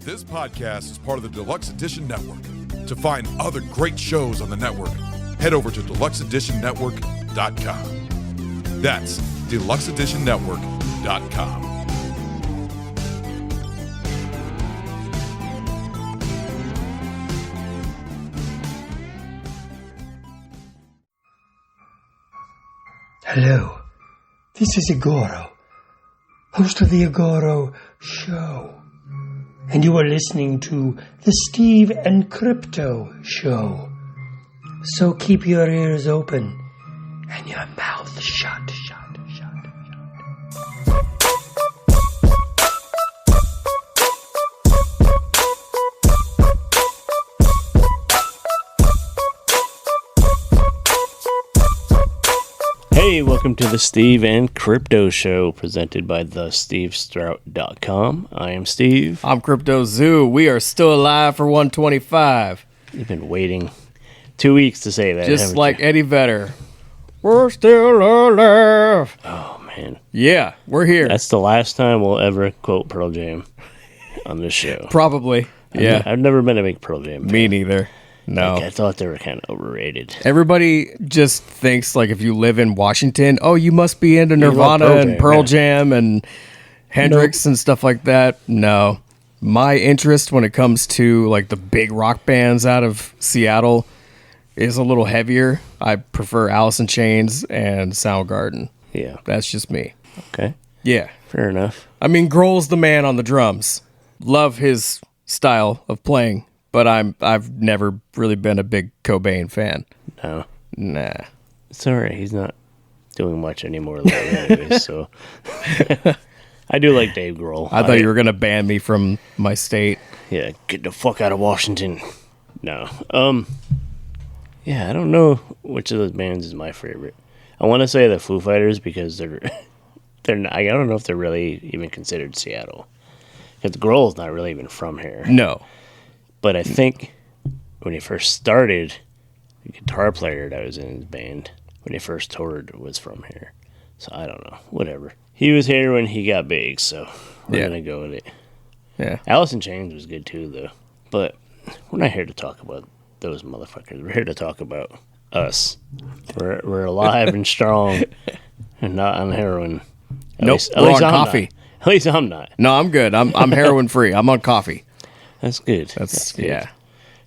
This podcast is part of the Deluxe Edition Network. To find other great shows on the network, head over to deluxeeditionnetwork.com. That's deluxeeditionnetwork.com. Hello, this is Igoro, host of the Igoro Show, and you are listening to the Steve and Crypto Show. So keep your ears open and your mouth shut. Hey, welcome to the Steve and Crypto Show, presented by thestevestrout.com. I am Steve. I'm Crypto Zoo. We are still alive for 125. You've been waiting 2 weeks to say that, Just like you? Eddie Vedder. We're still alive. Oh, man. Yeah, we're here. That's the last time we'll ever quote Pearl Jam on this show. Probably. Yeah. I've never been a big Pearl Jam fan. Me neither. No. Like, I thought they were kind of overrated. Everybody just thinks, like, if you live in Washington, oh, you must be into Nirvana and Pearl Jam and Hendrix and stuff like that. No. My interest when it comes to, like, the big rock bands out of Seattle is a little heavier. I prefer Alice in Chains and Soundgarden. Yeah. That's just me. Okay. Yeah. Fair enough. I mean, Grohl's the man on the drums. Love his style of playing, but I've never really been a big Cobain fan. No. Nah. It's all right. He's not doing much anymore lately, so... I do like Dave Grohl. I thought you were going to ban me from my state. Yeah, get the fuck out of Washington. No. Yeah, I don't know which of those bands is my favorite. I want to say the Foo Fighters because they're not, I don't know if they're really even considered Seattle. Because Grohl's not really even from here. No. But I think when he first started, the guitar player that was in his band, when he first toured, was from here. So I don't know. Whatever. He was here when he got big, so we're going to go with it. Yeah. Alice in Chains was good too, though. But we're not here to talk about those motherfuckers. We're here to talk about us. We're alive and strong and not on heroin. At least we're on I'm coffee. not. At least I'm not. No, I'm good. I'm heroin free. I'm on coffee. That's good. That's good. Yeah.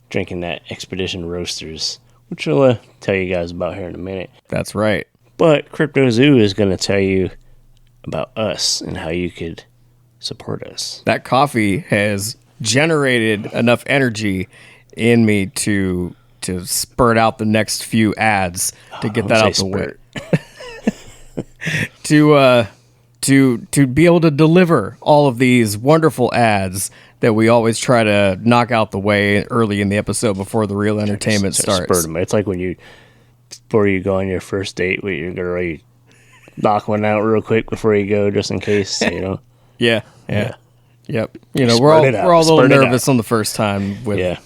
Drinking that Expedition Roasters, which I'll tell you guys about here in a minute. That's right. But Crypto Zoo is going to tell you about us and how you could support us. That coffee has generated enough energy in me to spurt out the next few ads to get that out the way. to be able to deliver all of these wonderful ads that we always try to knock out the way early in the episode before the real entertainment starts. It's like when before you go on your first date with your girl, you knock one out real quick before you go, just in case, you know. Yeah. Yep. You know, we're all a little nervous on the first time with. Yeah.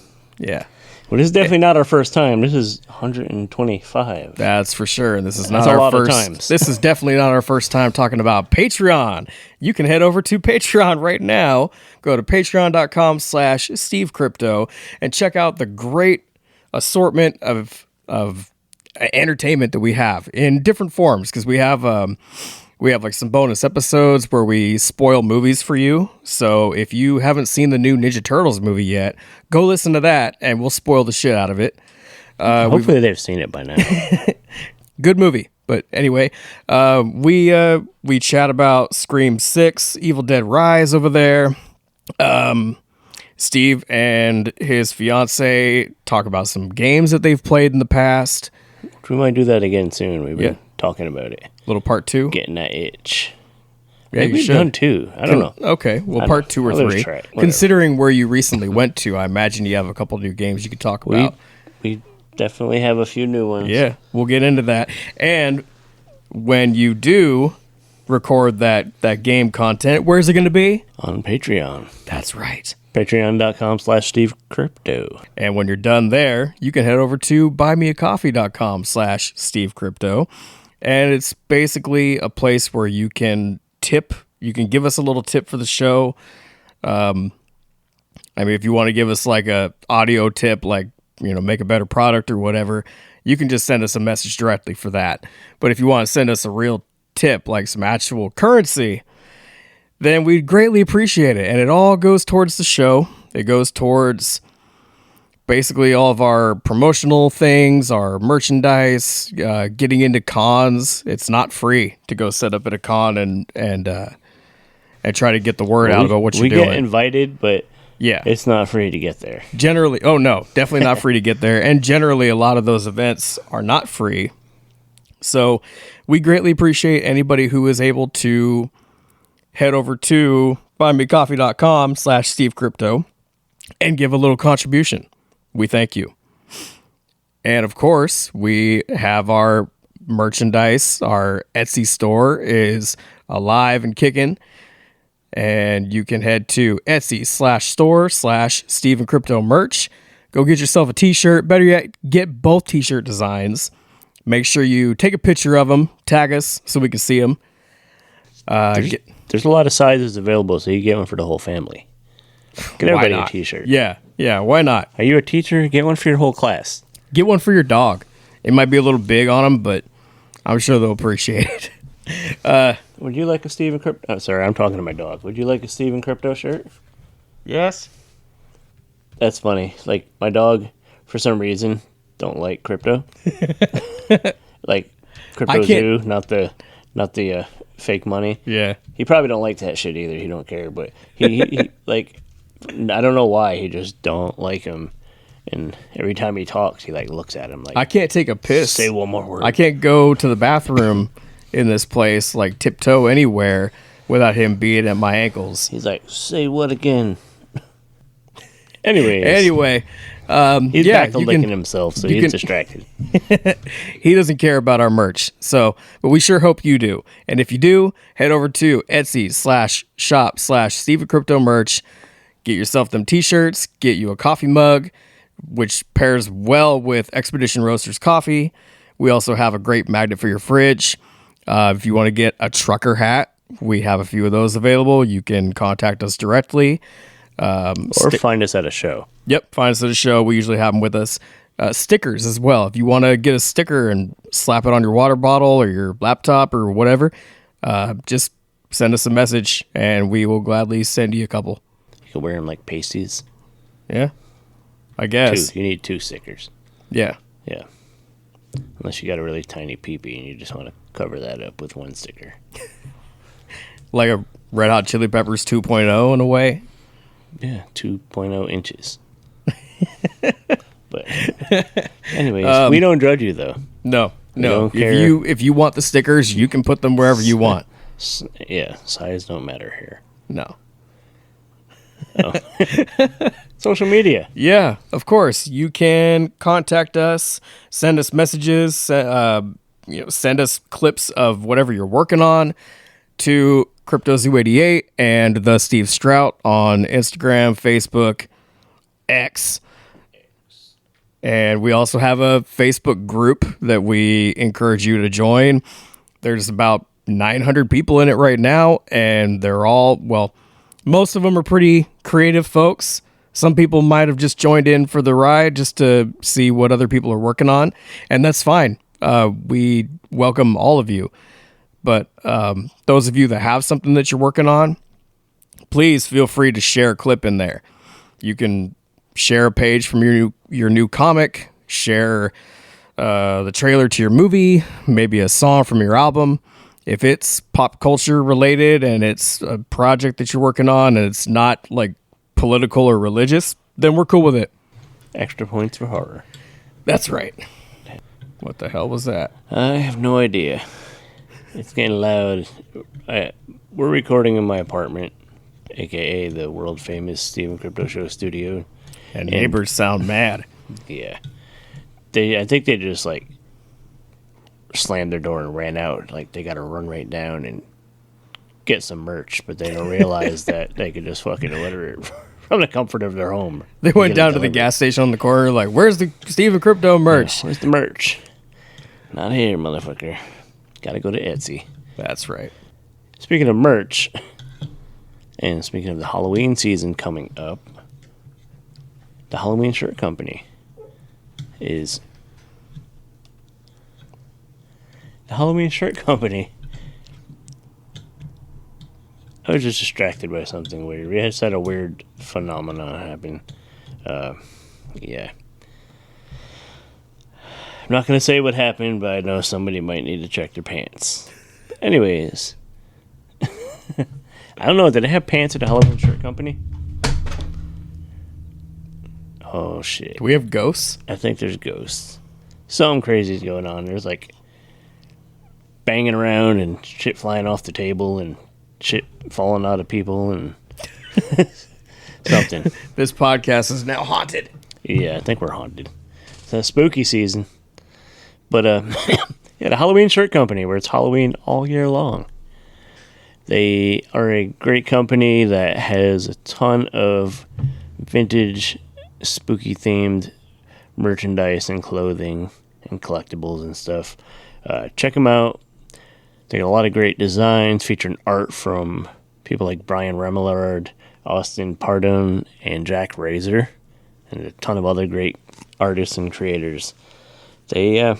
Well, this is definitely not our first time. This is 125. That's for sure. And this is That's not a our lot of first. times. This is definitely not our first time talking about Patreon. You can head over to Patreon right now. Go to patreon.com/SteveCrypto and check out the great assortment of entertainment that we have in different forms, because we have like some bonus episodes where we spoil movies for you. So if you haven't seen the new Ninja Turtles movie yet, go listen to that and we'll spoil the shit out of it. Hopefully they've seen it by now. Good movie. But anyway, we chat about Scream 6, Evil Dead Rise over there. Steve and his fiance talk about some games that they've played in the past. We might do that again soon. We've been talking about it. Little part 2? Getting that itch. Yeah, maybe we've done 2. I don't know. Okay, well, part 2 or 3. Considering where you recently went to, I imagine you have a couple new games you could talk about. We definitely have a few new ones. Yeah, we'll get into that. And when you do record that game content, where's it going to be? On Patreon. That's right. Patreon.com/SteveCrypto. And when you're done there, you can head over to buymeacoffee.com/SteveCrypto. And it's basically a place where you can tip. You can give us a little tip for the show. I mean, if you want to give us like a audio tip, like, make a better product or whatever, you can just send us a message directly for that. But if you want to send us a real tip, like some actual currency, then we'd greatly appreciate it. And it all goes towards the show. It goes towards basically all of our promotional things, our merchandise, getting into cons. It's not free to go set up at a con and try to get the word out about what you're doing. We get invited, but yeah, it's not free to get there. Generally, oh no, definitely not free to get there. And generally, a lot of those events are not free. So we greatly appreciate anybody who is able to head over to buymecoffee.com/SteveCrypto and give a little contribution. We thank you. And of course, we have our merchandise. Our Etsy store is alive and kicking. And you can head to Etsy/store/SteveandCrypto merch. Go get yourself a t-shirt. Better yet, get both t-shirt designs. Make sure you take a picture of them, tag us so we can see them. There's a lot of sizes available, so you get one for the whole family. Get everybody a t-shirt. Yeah, why not? Are you a teacher? Get one for your whole class. Get one for your dog. It might be a little big on them, but I'm sure they'll appreciate it. Would you like a Steven Crypto? Oh, sorry, I'm talking to my dog. Would you like a Steven Crypto shirt? Yes. That's funny. Like, my dog, for some reason, don't like crypto. Like, crypto zoo, not the fake money. Yeah. He probably don't like that shit either. He don't care, but he like, I don't know why. He just don't like him. And every time he talks, he like looks at him like, I can't take a piss. Say one more word. I can't go to the bathroom in this place, like tiptoe anywhere without him being at my ankles. He's like, say what again? Anyway, he's back to licking himself, so he's distracted. He doesn't care about our merch, but we sure hope you do. And if you do, head over to Etsy/shop/StevenCrypto merch. Get yourself them t-shirts, get you a coffee mug, which pairs well with Expedition Roasters coffee. We also have a great magnet for your fridge. If you want to get a trucker hat, we have a few of those available. You can contact us directly. Or find us at a show. Yep, find us at a show. We usually have them with us. Stickers as well. If you want to get a sticker and slap it on your water bottle or your laptop or whatever, just send us a message and we will gladly send you a couple. You can wear them like pasties. Yeah, I guess. You need 2 stickers. Yeah. Yeah. Unless you got a really tiny peepee and you just want to cover that up with 1 sticker. Like a Red Hot Chili Peppers 2.0 in a way. Yeah, 2.0 inches. But anyways, we don't judge you though. No. If you want the stickers, you can put them wherever you want. Yeah, size don't matter here. No. Oh. Social media. Yeah, of course. You can contact us, send us messages, send us clips of whatever you're working on to CryptoZoo88 and the Steve Strout on Instagram, Facebook, X. And we also have a Facebook group that we encourage you to join. There's about 900 people in it right now, and they're all, well, most of them are pretty creative folks. Some people might have just joined in for the ride just to see what other people are working on, and that's fine. We welcome all of you. But those of you that have something that you're working on, please feel free to share a clip in there. You can share a page from your new comic, share the trailer to your movie, maybe a song from your album. If it's pop culture related and it's a project that you're working on and it's not like political or religious, then we're cool with it. Extra points for horror. That's right. What the hell was that? I have no idea. It's getting loud. We're recording in my apartment, a.k.a. the world-famous Steven Crypto Show studio. And neighbors sound mad. Yeah. I think they just, like, slammed their door and ran out. Like, they got to run right down and get some merch, but they don't realize that they could just fucking order it from the comfort of their home. They went down to the gas station on the corner, like, where's the Steven Crypto merch? Yeah, where's the merch? Not here, motherfucker. Got to go to Etsy. That's right. Speaking of merch, and speaking of the Halloween season coming up, the Halloween Shirt Company is... The Halloween Shirt Company... I was just distracted by something weird. We just had a weird phenomenon happen. Yeah. I'm not going to say what happened, but I know somebody might need to check their pants. Anyways. I don't know. Did they have pants at the Halloween Shirt Company? Oh, shit. Do we have ghosts? I think there's ghosts. Something crazy is going on. There's like banging around and shit flying off the table and shit falling out of people and something. This podcast is now haunted. Yeah, I think we're haunted. It's a spooky season. But, yeah, the Halloween Shirt Company, where it's Halloween all year long. They are a great company that has a ton of vintage, spooky-themed merchandise and clothing and collectibles and stuff. Check them out. They got a lot of great designs featuring art from people like Brian Remillard, Austin Pardone, and Jack Razor, and a ton of other great artists and creators. They,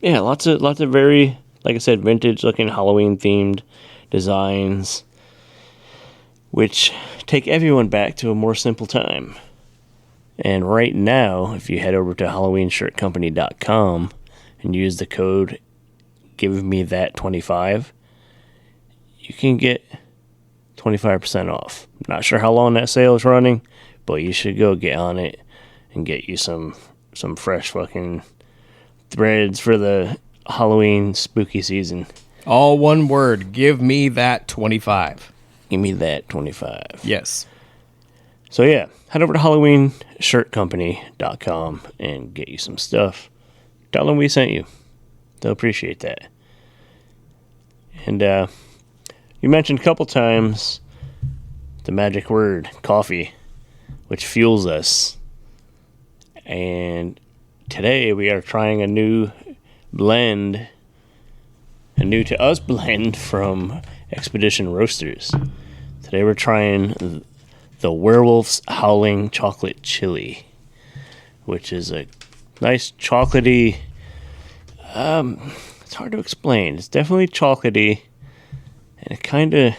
yeah, lots of very, like I said, vintage-looking Halloween-themed designs, which take everyone back to a more simple time. And right now, if you head over to HalloweenShirtCompany.com and use the code GiveMeThat25, you can get 25% off. Not sure how long that sale is running, but you should go get on it and get you some fresh fucking threads for the Halloween spooky season. All one word. Give me that 25. Give me that 25. Yes. So yeah, head over to HalloweenShirtCompany.com and get you some stuff. Tell them we sent you. They'll appreciate that. And you mentioned a couple times the magic word, coffee, which fuels us. And today we are trying a new blend, a new to us blend from Expedition Roasters. Today we're trying the Werewolf's Howling Chocolate Chili, which is a nice chocolatey, it's hard to explain. It's definitely chocolatey, and it kind of,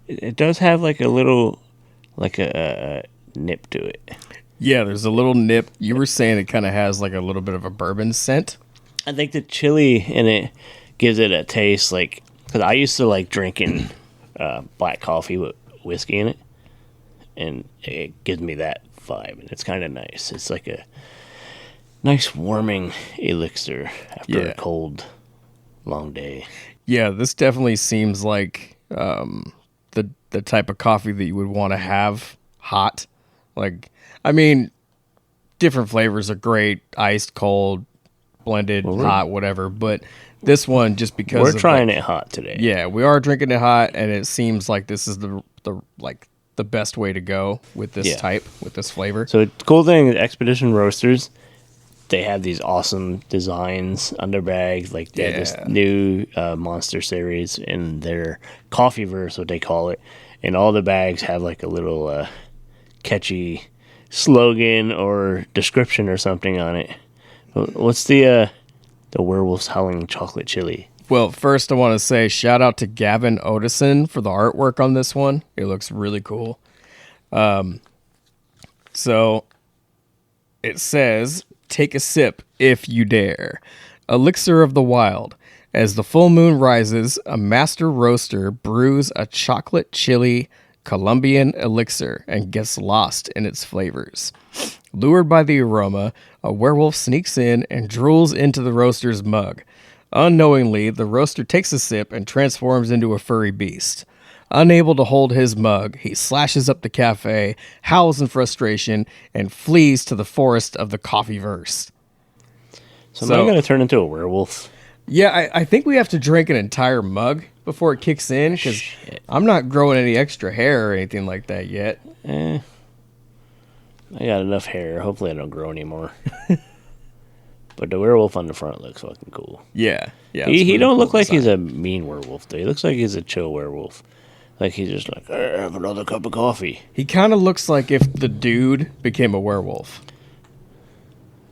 it does have like a little, like a nip to it. Yeah, there's a little nip. You were saying it kind of has like a little bit of a bourbon scent. I think the chili in it gives it a taste like, because I used to like drinking black coffee with whiskey in it, and it gives me that vibe, and it's kind of nice. It's like a nice warming elixir after a cold, long day. Yeah, this definitely seems like the type of coffee that you would want to have hot. Like, I mean, different flavors are great, iced, cold, blended, hot, whatever. But this one, just because we're trying it hot today. Yeah, we are drinking it hot, and it seems like this is the best way to go with this type, with this flavor. So the cool thing is Expedition Roasters, they have these awesome designs on their bags. Like they have this new Monster series in their coffee verse, what they call it. And all the bags have like a little catchy slogan or description or something on it. What's the Werewolf's Howling Chocolate Chili? Well, first I want to say shout out to Gavin Odison for the artwork on this one. It looks really cool. So it says, take a sip if you dare. Elixir of the Wild. As the full moon rises, a master roaster brews a chocolate chili Colombian elixir and gets lost in its flavors. Lured by the aroma, a werewolf sneaks in and drools into the roaster's mug. Unknowingly, the roaster takes a sip and transforms into a furry beast. Unable to hold his mug, he slashes up the cafe, howls in frustration, and flees to the forest of the coffeeverse. So am I going to turn into a werewolf? Yeah, I think we have to drink an entire mug before it kicks in, because I'm not growing any extra hair or anything like that yet. I got enough hair. Hopefully I don't grow anymore. But the werewolf on the front looks fucking cool. Yeah. He don't look like he's a mean werewolf, though. He looks like he's a chill werewolf. Like he's just like, have another cup of coffee. He kind of looks like if the dude became a werewolf.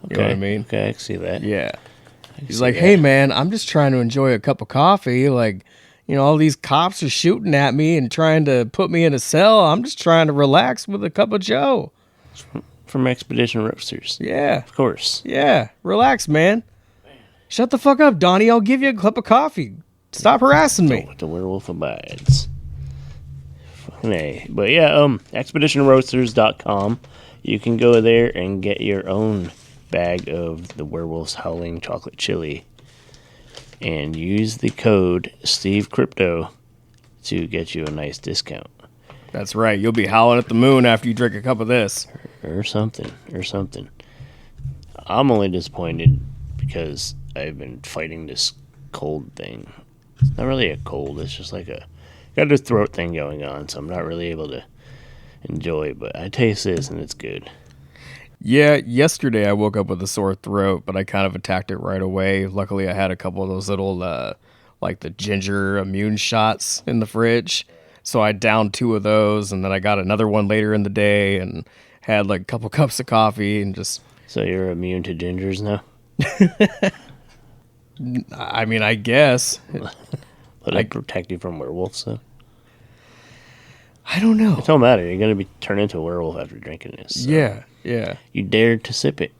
You know what I mean? Okay, I can see that. Yeah. He's like, hey, man, I'm just trying to enjoy a cup of coffee. Like, you know, all these cops are shooting at me and trying to put me in a cell. I'm just trying to relax with a cup of Joe. From Expedition Roasters. Yeah. Of course. Yeah. Relax, man. Shut the fuck up, Donnie. I'll give you a cup of coffee. Stop harassing me. The werewolf abides. Fucking A. But yeah, expeditionroasters.com. You can go there and get your own bag of the Werewolf's Howling Chocolate Chili and use the code SteveCrypto to get you a nice discount. That's right. You'll be howling at the moon after you drink a cup of this. Or something. I'm only disappointed because I've been fighting this cold thing. It's not really a cold, it's just like got a throat thing going on, so I'm not really able to enjoy it, but I taste this and it's good. Yeah, yesterday I woke up with a sore throat, but I kind of attacked it right away. Luckily, I had a couple of those little, like the ginger immune shots in the fridge. So I downed 2 of those, and then I got another one later in the day and had like a couple cups of coffee and just... So you're immune to gingers now? I mean, I guess. Would it protect you from werewolves, though? I don't know. It don't matter. You're going to be turned into a werewolf after drinking this. So. Yeah. You dared to sip it.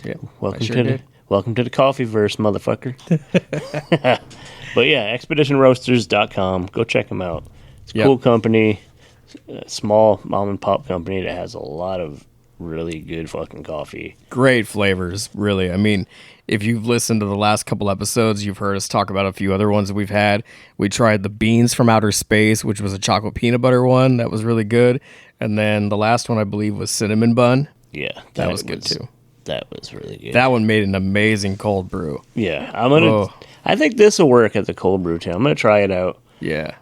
Yeah. Welcome to the coffee verse, motherfucker. But yeah, expeditionroasters.com. Go check them out. It's a cool company. A small mom and pop company that has a lot of really good fucking coffee. Great flavors, really. I mean, if you've listened to the last couple episodes, you've heard us talk about a few other ones that we've had. We tried the Beans from Outer Space, which was a chocolate peanut butter one. That was really good. And then the last one, I believe, was Cinnamon Bun. Yeah. That was good, too. That was really good. That one made an amazing cold brew. Yeah. I think this will work at the cold brew, too. I'm going to try it out. Yeah.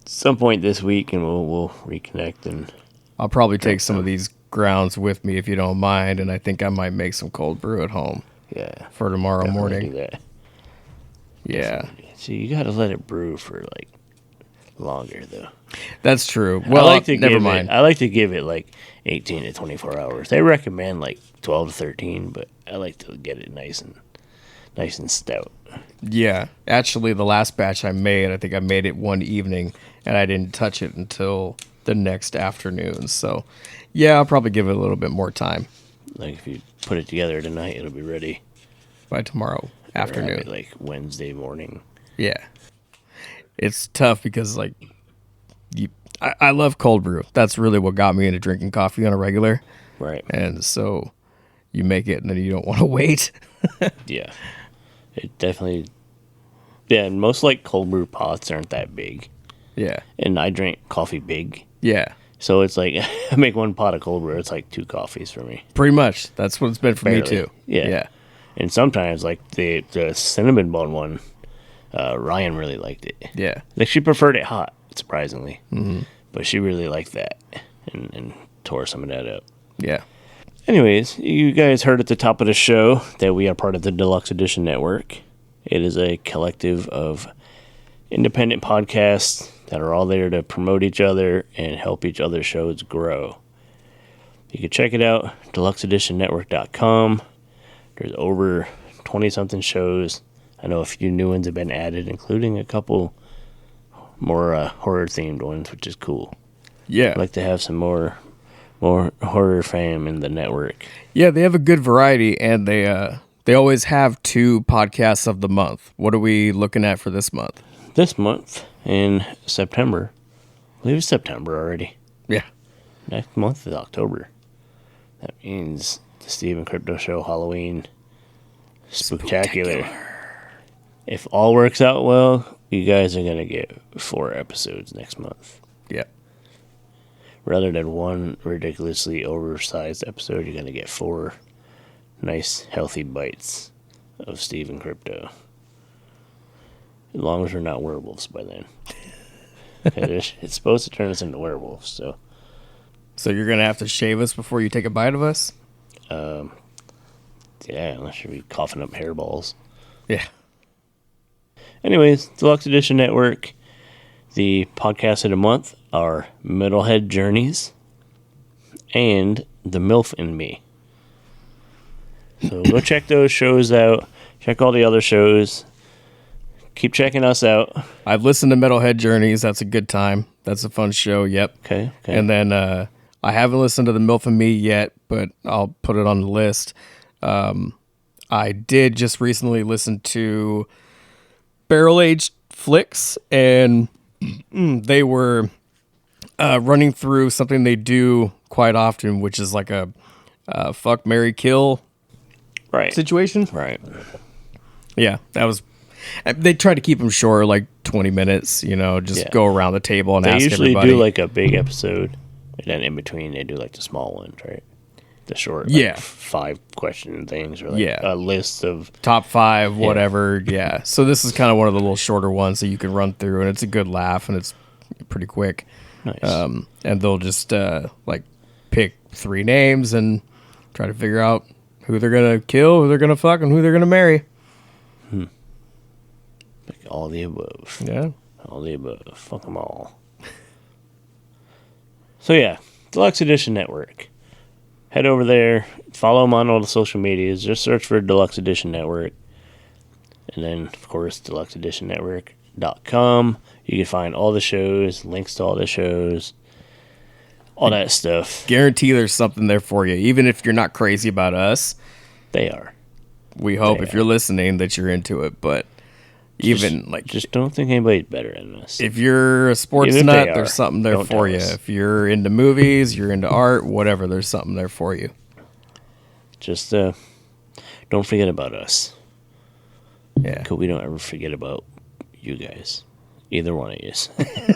Some point this week, and we'll reconnect. And I'll probably take some of these grounds with me if you don't mind, and I think I might make some cold brew at home. Yeah. For tomorrow morning. Do that. Yeah. See, you got to let it brew for like longer though. That's true. Well, never mind. I like to give it like 18 to 24 hours. They recommend like 12 to 13, but I like to get it nice and stout. Yeah. Actually, the last batch I think I made it one evening, and I didn't touch it until the next afternoon. So, yeah, I'll probably give it a little bit more time. Like if you put it together tonight, it'll be ready by tomorrow afternoon, like Wednesday morning. Yeah, it's tough because like I love cold brew. That's really what got me into drinking coffee on a regular. Right. And so you make it, and then you don't want to wait. Yeah, it definitely. Yeah, and most like cold brew pots aren't that big. Yeah, and I drink coffee big. Yeah. So it's like, I make one pot of cold brew, it's like 2 coffees for me. Pretty much. That's what it's been for me, too. Yeah. And sometimes, like, the cinnamon bun one, Ryan really liked it. Yeah. Like, she preferred it hot, surprisingly. Mm-hmm. But she really liked that and tore some of that up. Yeah. Anyways, you guys heard at the top of the show that we are part of the Deluxe Edition Network. It is a collective of independent podcasts that are all there to promote each other and help each other's shows grow. You can check it out, deluxeeditionnetwork.com. There's over 20-something shows. I know a few new ones have been added, including a couple more horror-themed ones, which is cool. Yeah. I'd like to have some more horror fam in the network. Yeah, they have a good variety, and they always have 2 podcasts of the month. What are we looking at for this month? This month, in September, I believe it's September already. Yeah. Next month is October. That means the Steve and Crypto Show Halloween Spooktacular. If all works out well, you guys are going to get 4 episodes next month. Yeah. Rather than 1 ridiculously oversized episode, you're going to get 4 nice, healthy bites of Steve and Crypto. As long as we're not werewolves by then. It's supposed to turn us into werewolves, so. So you're going to have to shave us before you take a bite of us? Yeah, unless you're coughing up hairballs. Yeah. Anyways, Deluxe Edition Network. The podcast of the month are Metalhead Journeys and The MILF in Me. So go check those shows out. Check all the other shows. Keep checking us out. I've listened to Metalhead Journeys. That's a good time. That's a fun show. Yep. Okay. And then I haven't listened to The MILF and Me yet, but I'll put it on the list. I did just recently listen to Barrel Aged Flicks, and they were running through something they do quite often, which is like a fuck, marry, kill situation. Right. Yeah, that was. They try to keep them short, like 20 minutes. Just go around the table and they ask usually everybody. do like a big episode, and then in between they do like the small ones, right? The short, 5 question things, or like a list of top 5, whatever. Yeah. So this is kind of one of the little shorter ones that you can run through, and it's a good laugh, and it's pretty quick. Nice. And they'll just like pick 3 names and try to figure out who they're gonna kill, who they're gonna fuck, and who they're gonna marry. Like all the above. Yeah. All the above. Fuck them all. So yeah, Deluxe Edition Network. Head over there. Follow them on all the social medias. Just search for Deluxe Edition Network. And then, of course, deluxeeditionnetwork.com. You can find all the shows, links to all the shows, all that stuff. Guarantee there's something there for you. Even if you're not crazy about us. They are. We hope if you're listening that you're into it, but just don't think anybody's better than us. If you're a sports nut, there's something there for you. If you're into movies, you're into art, whatever, there's something there for you. Just don't forget about us. Yeah. Because we don't ever forget about you guys. Either one of you.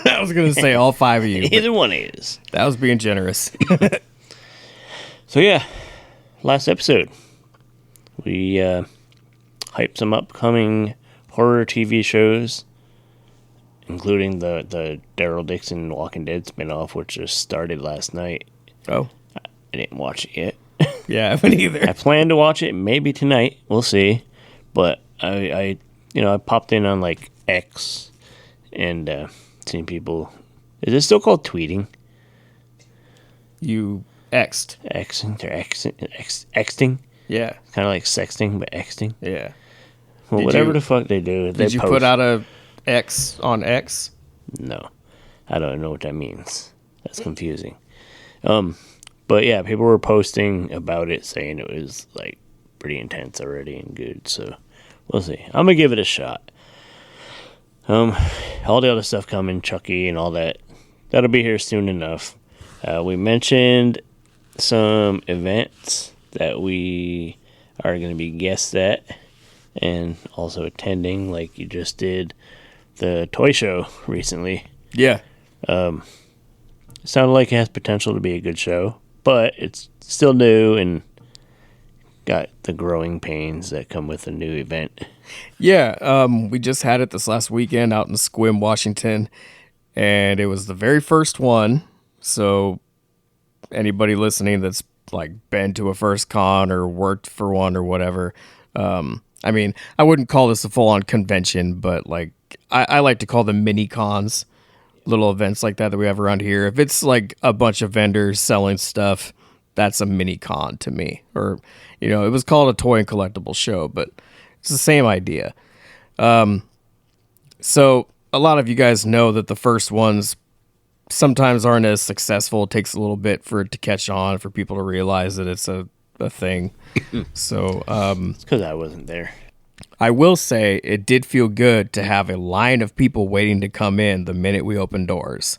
I was going to say all 5 of you. Either one of you. That was being generous. So yeah, last episode. We hyped some upcoming horror TV shows, including the Daryl Dixon Walking Dead spinoff, which just started last night. Oh. I didn't watch it yet. Yeah, I haven't either. I plan to watch it maybe tonight. We'll see. But I popped in on like X and seen people. Is it still called tweeting? You X'd. Xting? Yeah. Kind of like sexting, but Xting. Yeah. Well, whatever the fuck they do. Did you put out a X on X? No. I don't know what that means. That's confusing. But yeah, people were posting about it saying it was like pretty intense already and good. So we'll see. I'm going to give it a shot. All the other stuff coming, Chucky and all that. That'll be here soon enough. We mentioned some events that we are going to be guests at and also attending, like you just did the toy show recently. Yeah. It sounded like it has potential to be a good show, but it's still new and got the growing pains that come with a new event. Yeah, we just had it this last weekend out in Sequim, Washington, and it was the very first one. So anybody listening that's like been to a first con or worked for one or whatever, I mean, I wouldn't call this a full-on convention, but like I like to call them mini cons, little events like that we have around here. If it's like a bunch of vendors selling stuff, that's a mini con to me. Or, it was called a toy and collectible show, but it's the same idea. So a lot of you guys know that the first ones sometimes aren't as successful. It takes a little bit for it to catch on, for people to realize that it's a thing. So it's because I wasn't there. I will say it did feel good to have a line of people waiting to come in the minute we opened doors.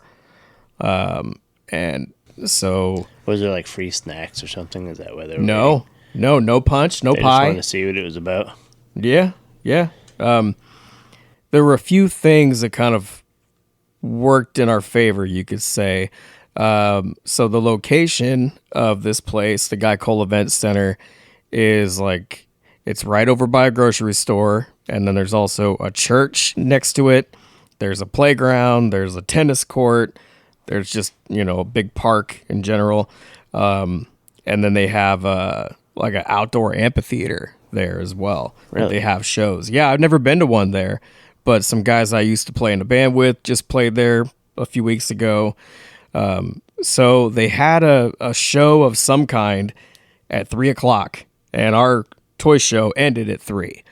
And so was there like free snacks or something? Is that why they were No punch, no they pie. Just wanted to see what it was about. Yeah. There were a few things that kind of worked in our favor, you could say. So the location of this place, the Guy Cole Event Center, is like, it's right over by a grocery store. And then there's also a church next to it. There's a playground. There's a tennis court. There's just, a big park in general. And then they have like an outdoor amphitheater there as well. Really? They have shows. Yeah, I've never been to one there, but some guys I used to play in a band with just played there a few weeks ago. So they had a show of some kind at 3 o'clock, and our toy show ended at 3.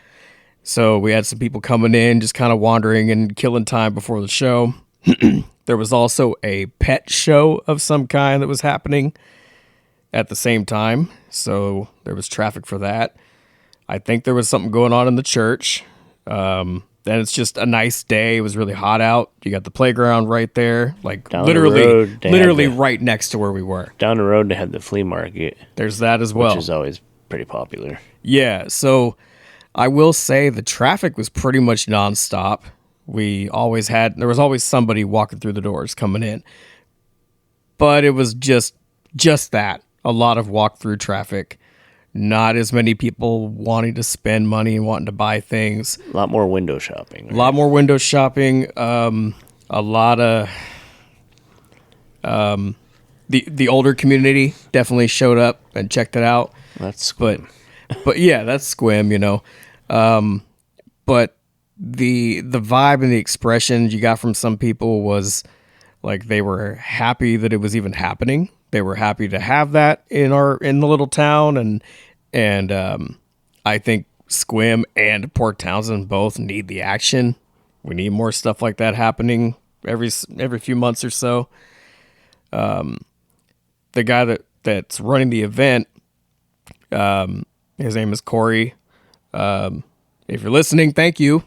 So we had some people coming in, just kind of wandering and killing time before the show. There was also a pet show of some kind that was happening at the same time, so there was traffic for that. I think there was something going on in the church. Then it's just a nice day. It was really hot out. You got the playground right there, like Down literally, the road, literally right next to where we were. Down the road, they had the flea market. There's that as well, which is always pretty popular. Yeah, so I will say the traffic was pretty much nonstop. There was always somebody walking through the doors coming in, but it was just that, a lot of walk-through traffic. Not as many people wanting to spend money and wanting to buy things. A lot more window shopping. Right? A lot more window shopping. A lot of the older community definitely showed up and checked it out. That's Squim. But yeah, that's Squim, you know. But the vibe and the expression you got from some people was like they were happy that it was even happening. They were happy to have that in the little town, and I think Squim and Port Townsend both need the action. We need more stuff like that happening every few months or so. The guy that's running the event, his name is Corey. If you're listening, thank you.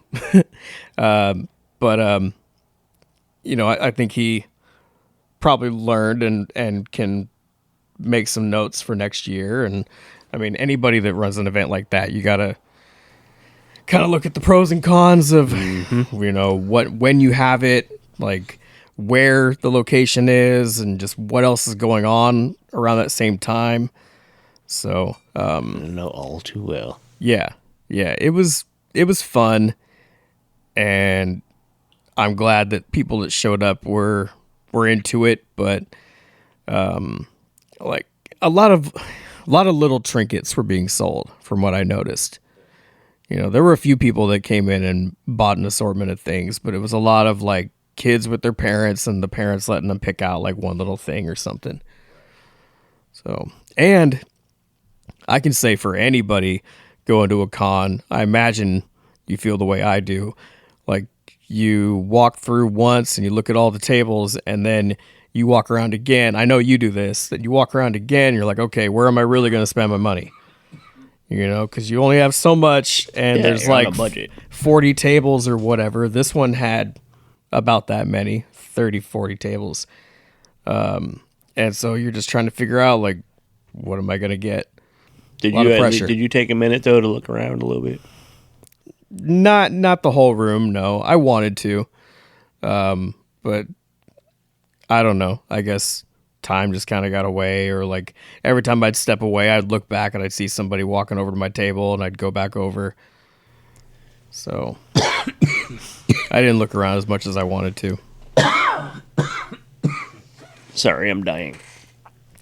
But you know, I think he probably learned and can make some notes for next year. And I mean, anybody that runs an event like that, you gotta kind of look at the pros and cons of, you know, when you have it, like where the location is, and just what else is going on around that same time. So, I know all too well. Yeah, it was fun, and I'm glad that people that showed up were into it, but like a lot of little trinkets were being sold from what I noticed. You know, there were a few people that came in and bought an assortment of things, but it was a lot of like kids with their parents and the parents letting them pick out like one little thing or something. So, and I can say for anybody going to a con, I imagine you feel the way I do. Like you walk through once and you look at all the tables, and then you walk around again. I know you do this, that you walk around again. You're like, okay, where am I really going to spend my money? You know, because you only have so much, and there's like 40 tables or whatever. This one had about that many, 30, 40 tables. And so you're just trying to figure out, like, what am I going to get? Did you take a minute, though, to look around a little bit? Not the whole room, no. I wanted to. But I don't know. I guess time just kind of got away, or like every time I'd step away, I'd look back and I'd see somebody walking over to my table, and I'd go back over. So I didn't look around as much as I wanted to. Sorry, I'm dying.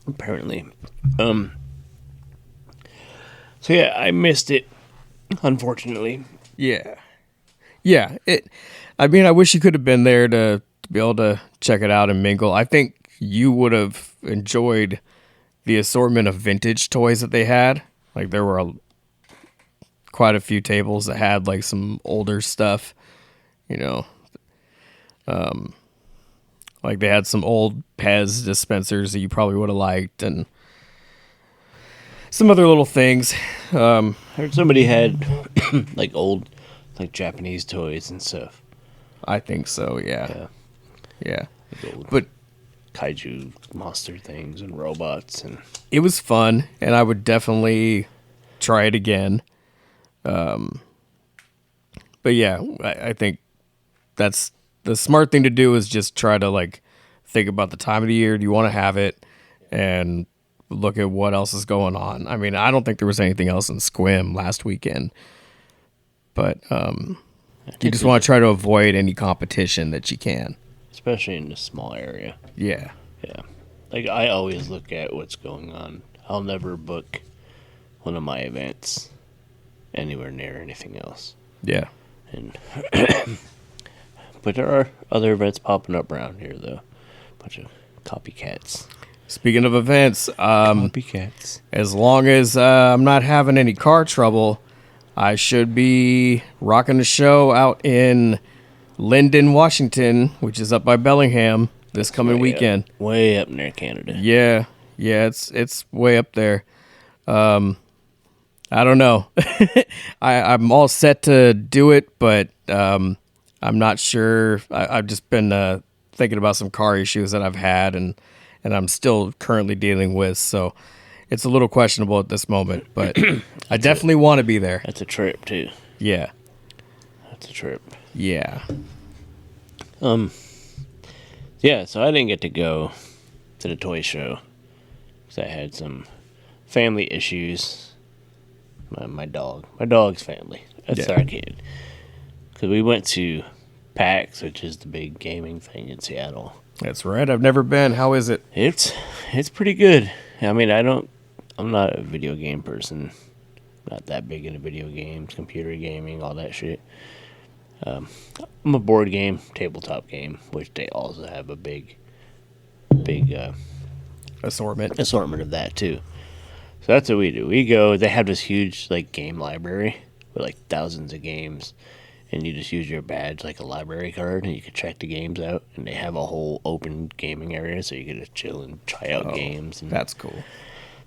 Apparently. So yeah, I missed it, unfortunately. Yeah. I mean, I wish you could have been there to be able to check it out and mingle. I think you would have enjoyed the assortment of vintage toys that they had. Like there were quite a few tables that had like some older stuff, you know. Like they had some old Pez dispensers that you probably would have liked, and some other little things. I heard somebody had like old, like Japanese toys and stuff. I think so, yeah. Old But kaiju monster things and robots, and it was fun, and I would definitely try it again. But yeah, I think that's the smart thing to do, is just try to like think about the time of the year. Do you want to have it, and look at what else is going on. I mean, I don't think there was anything else in Squim last weekend, but you just want to try to avoid any competition that you can, especially in a small area. Yeah. Like I always look at what's going on. I'll never book one of my events anywhere near anything else. Yeah. And but there are other events popping up around here, though. Bunch of copycats. Speaking of events, Copycats. as long as I'm not having any car trouble, I should be rocking the show out in Linden, Washington, which is up by Bellingham this coming weekend. Way up near Canada. Yeah, it's way up there. I don't know. I'm all set to do it, but I'm not sure. I've just been thinking about some car issues that I've had and I'm still currently dealing with. So it's a little questionable at this moment, but I definitely want to be there. That's a trip, too. Yeah. That's a trip. Yeah. Yeah, so I didn't get to go to the toy show because I had some family issues. My dog's family. That's our kid. Because we went to PAX, which is the big gaming thing in Seattle. That's right. I've never been. How is it? It's pretty good. I mean, I'm not a video game person. Not that big into video games, computer gaming, all that shit. I'm a board game, tabletop game, which they also have a big Assortment of that too. So that's what we do. We go. They have this huge like game library with like thousands of games, and you just use your badge like a library card, and you can check the games out. And they have a whole open gaming area, so you can just chill and try out games. And That's cool.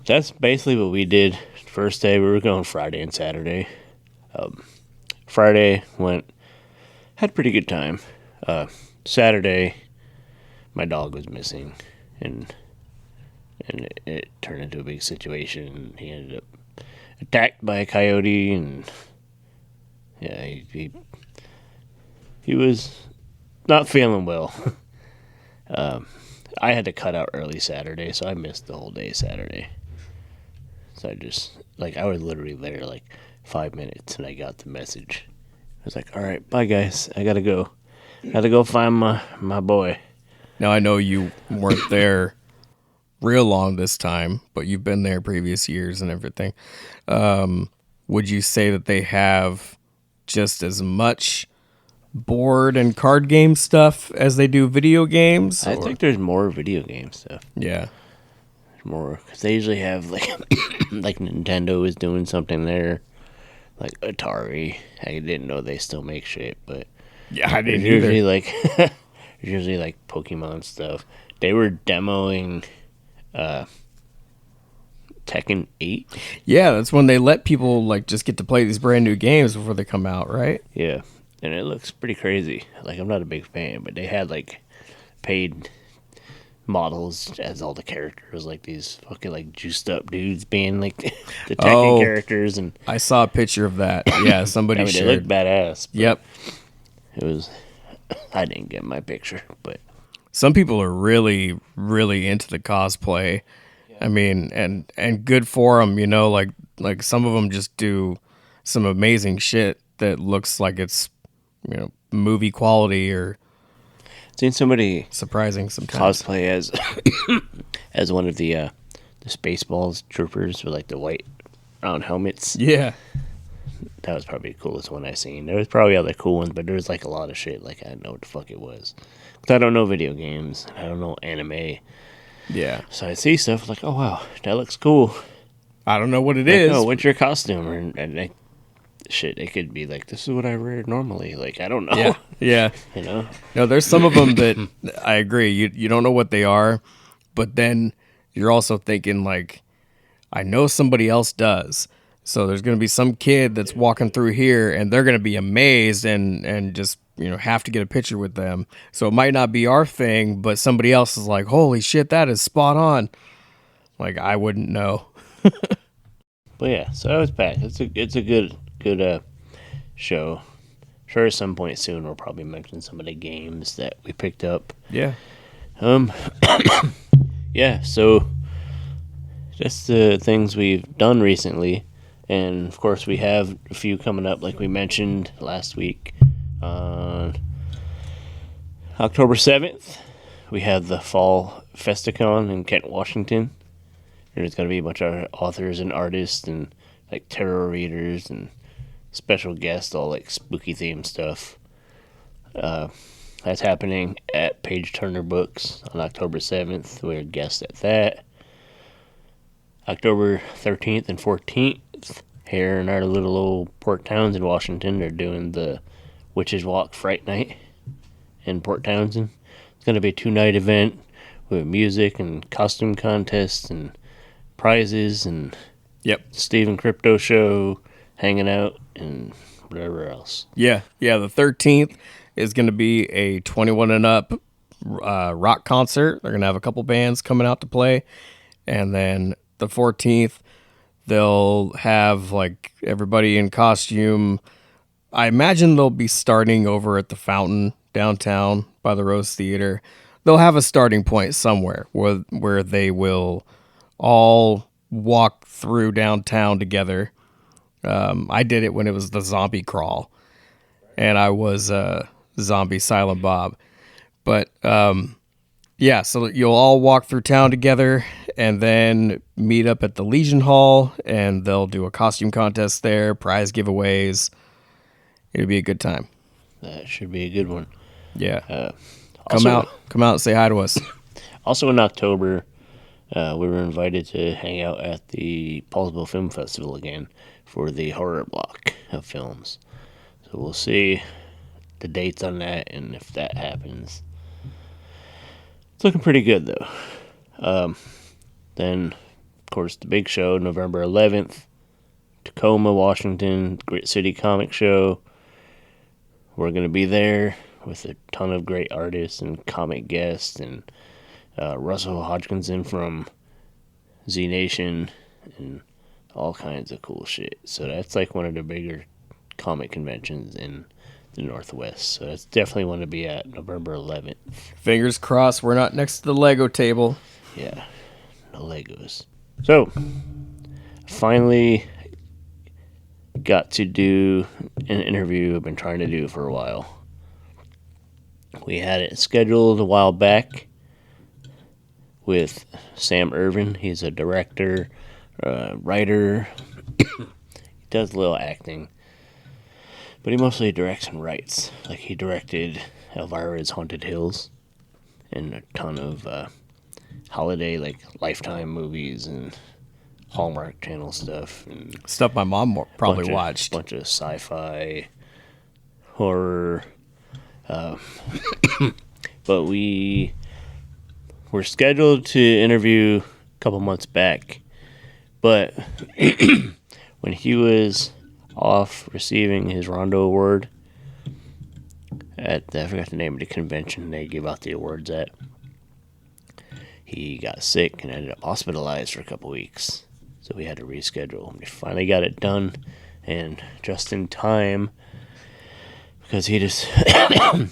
that's basically what we did. First day we were going Friday and Saturday. Friday had a pretty good time. Saturday, my dog was missing, and it turned into a big situation. He ended up attacked by a coyote, and yeah, he was not feeling well. I had to cut out early Saturday, so I missed the whole day Saturday. So I was literally there like 5 minutes, and I got the message. I was like, all right, bye guys, I gotta go. Gotta go find my boy. Now, I know you weren't there real long this time, but you've been there previous years and everything. Would you say that they have just as much board and card game stuff as they do video games? I think there's more video game stuff. Yeah. More, because they usually have like like Nintendo is doing something there, like Atari. I didn't know they still make shit, but Yeah, I didn't usually either. like usually like Pokemon stuff. They were demoing Tekken 8. Yeah, that's when they let people like just get to play these brand new games before they come out, right? Yeah, and it looks pretty crazy. Like, I'm not a big fan, but they had like paid models as all the characters, like these fucking like juiced up dudes being like the Tekken characters, and I saw a picture of that. Yeah, somebody I mean, they shared. looked badass. Yep. It was. I didn't get my picture, but Some people are really, really into the cosplay. I mean, and good for them, you know, like some of them just do some amazing shit that looks like it's, you know, movie quality or seen somebody surprising sometimes. cosplay as as one of the Spaceballs troopers with like the white round helmets. Yeah. That was probably the coolest one I seen. There was probably other cool ones, but there was like a lot of shit. Like, I didn't know what the fuck it was. 'Cause I don't know video games. I don't know anime. Yeah. So I see stuff like, oh wow, that looks cool. I don't know what it Like, is. oh, what's your costume? And shit, it could be like, this is what I wear normally. Like, I don't know. Yeah. Yeah. You know? No, there's some of them that I agree. You don't know what they are, but then you're also thinking like, I know somebody else does. So there's going to be some kid that's walking through here and they're going to be amazed and just, you know, have to get a picture with them. So it might not be our thing, but somebody else is like, holy shit, that is spot on. Like, I wouldn't know. But yeah, so I was back. It's a good show. Sure, at some point soon we'll probably mention some of the games that we picked up. Yeah. Yeah, so just the things we've done recently. And of course, we have a few coming up, like we mentioned last week. On October 7th, we have the Fall Festicon in Kent, Washington. There's going to be a bunch of authors and artists and like tarot readers and special guest, all like spooky themed stuff. That's happening at Page Turner Books on October 7th. We're a guest at that. October 13th and 14th, here in our little old Port Townsend, Washington, they're doing the Witches Walk Fright Night in Port Townsend. It's going to be a 2-night event with music and costume contests and prizes and Steve Crypto show, hanging out, and whatever else. Yeah, the 13th is going to be a 21 and up rock concert. They're going to have a couple bands coming out to play. And then the 14th, they'll have like everybody in costume. I imagine they'll be starting over at the Fountain downtown by the Rose Theater. They'll have a starting point somewhere where they will all walk through downtown together. I did it when it was the zombie crawl, and I was zombie Silent Bob. But yeah, so you'll all walk through town together and then meet up at the Legion Hall, and they'll do a costume contest there, prize giveaways. It'll be a good time. That should be a good one. Yeah. Come out and say hi to us. Also in October, we were invited to hang out at the Paulsville Film Festival again for the horror block of films. So we'll see the dates on that and if that happens. It's looking pretty good, though. Then, of course, the big show, November 11th, Tacoma, Washington, Grit City Comic Show. We're going to be there with a ton of great artists and comic guests, and Russell Hodgkinson from Z Nation and all kinds of cool shit. So that's like one of the bigger comic conventions in the Northwest. So that's definitely one to be at, November 11th. Fingers crossed we're not next to the Lego table. Yeah, no Legos. So, finally got to do an interview I've been trying to do for a while. We had it scheduled a while back with Sam Irvin. He's a director, writer. He does a little acting, but he mostly directs and writes. Like, he directed Elvira's Haunted Hills and a ton of holiday, like, Lifetime movies and Hallmark Channel stuff. And stuff my mom probably watched. A bunch of sci-fi, horror. But we were scheduled to interview a couple months back. But when he was off receiving his Rondo Award at, I forgot the name of the convention they give out the awards at, he got sick and ended up hospitalized for a couple weeks. So we had to reschedule. We finally got it done, and just in time, because he just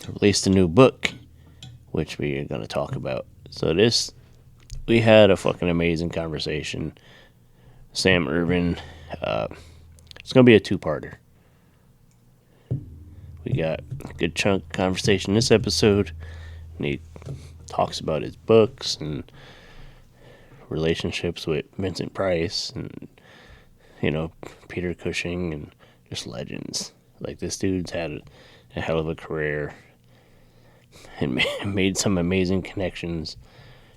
released a new book, which we are going to talk about. So we had a fucking amazing conversation. Sam Irvin, it's going to be a 2-parter. We got a good chunk of conversation this episode, and he talks about his books and relationships with Vincent Price and, Peter Cushing and just legends. Like, this dude's had a hell of a career and made some amazing connections.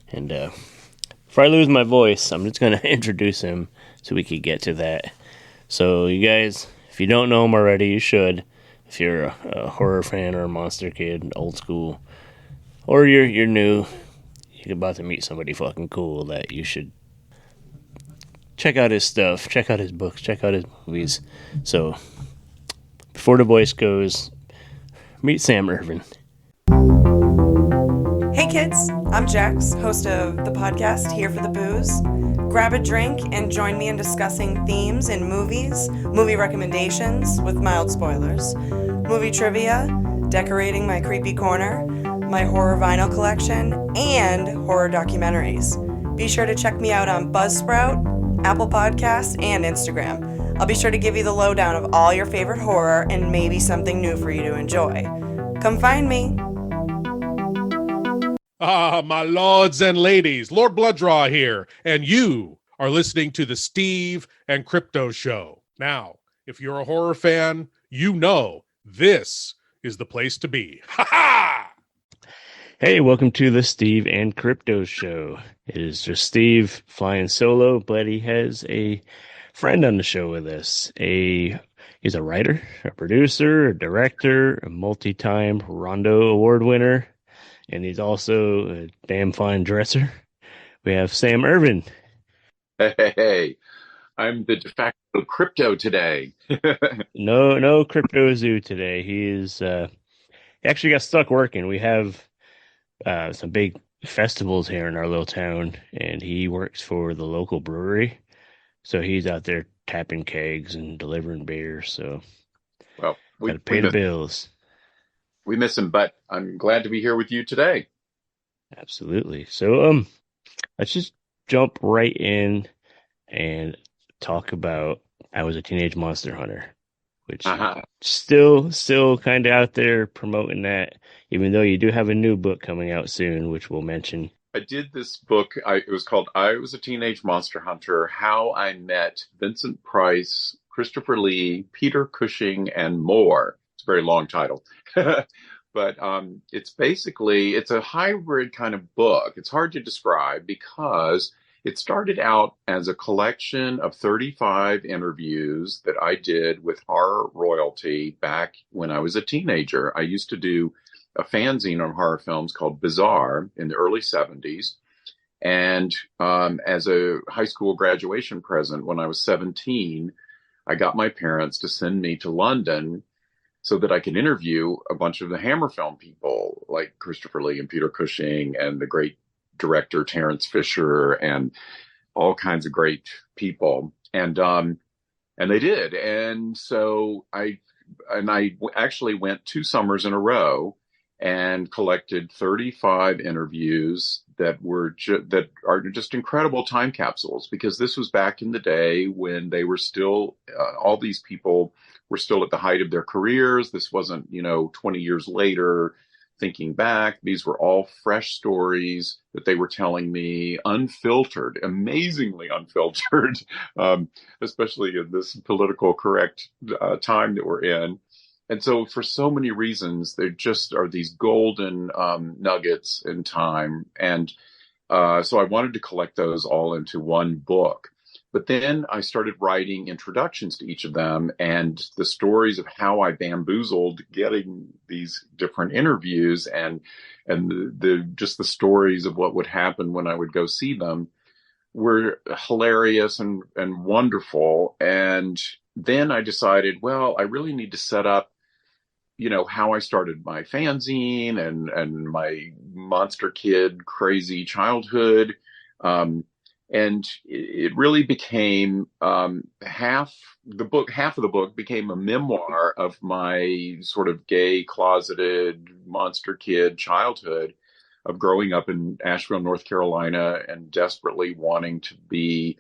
And before I lose my voice, I'm just going to introduce him so we could get to that. So, you guys, if you don't know him already, you should. If you're a horror fan or a monster kid, old school, or you're new, you're about to meet somebody fucking cool that you should check out his stuff, check out his books, check out his movies. So, before the voice goes, meet Sam Irvin. Hey kids, I'm Jax, host of the podcast Here for the Booze. Grab a drink and join me in discussing themes in movies, movie recommendations with mild spoilers, movie trivia, decorating my creepy corner, my horror vinyl collection, and horror documentaries. Be sure to check me out on Buzzsprout, Apple Podcasts, and Instagram. I'll be sure to give you the lowdown of all your favorite horror and maybe something new for you to enjoy. Come find me. Ah, my lords and ladies, Lord Blooddraw here, and you are listening to the Steve and Crypto Show. Now, If you're a horror fan, you know this is the place to be. Ha ha! Hey, welcome to the Steve and Crypto Show. It is just Steve flying solo, but he has a friend on the show with us. He's a writer, a producer, a director, a multi-time Rondo Award winner, and he's also a damn fine dresser. We have Sam Irvin. Hey, I'm the de facto crypto today. No Crypto Zoo today. He actually got stuck working. We have some big festivals here in our little town, and he works for the local brewery. So he's out there tapping kegs and delivering beer. So Well, gotta pay the bills. We miss him, but I'm glad to be here with you today. Absolutely. So let's just jump right in and talk about I Was a Teenage Monster Hunter, which still kind of out there promoting that, even though you do have a new book coming out soon, which we'll mention. I did this book. It was called I Was a Teenage Monster Hunter, How I Met Vincent Price, Christopher Lee, Peter Cushing, and more. It's a very long title. But it's a hybrid kind of book. It's hard to describe because it started out as a collection of 35 interviews that I did with horror royalty back when I was a teenager. I used to do a fanzine on horror films called Bizarre in the early 70s. And as a high school graduation present when I was 17, I got my parents to send me to London so that I could interview a bunch of the Hammer film people like Christopher Lee and Peter Cushing and the great director Terence Fisher and all kinds of great people. And they did. And so I actually went 2 summers in a row and collected 35 interviews that are just incredible time capsules, because this was back in the day when they were still, all these people were still at the height of their careers. This wasn't, 20 years later, thinking back. These were all fresh stories that they were telling me, unfiltered, amazingly unfiltered, especially in this political correct time that we're in. And so for so many reasons, there just are these golden nuggets in time. And so I wanted to collect those all into one book. But then I started writing introductions to each of them and the stories of how I bamboozled getting these different interviews and the stories of what would happen when I would go see them were hilarious and wonderful. And then I decided, well, I really need to set up, how I started my fanzine and my monster kid crazy childhood. And it really became half of the book became a memoir of my sort of gay, closeted monster kid childhood of growing up in Asheville, North Carolina, and desperately wanting to be,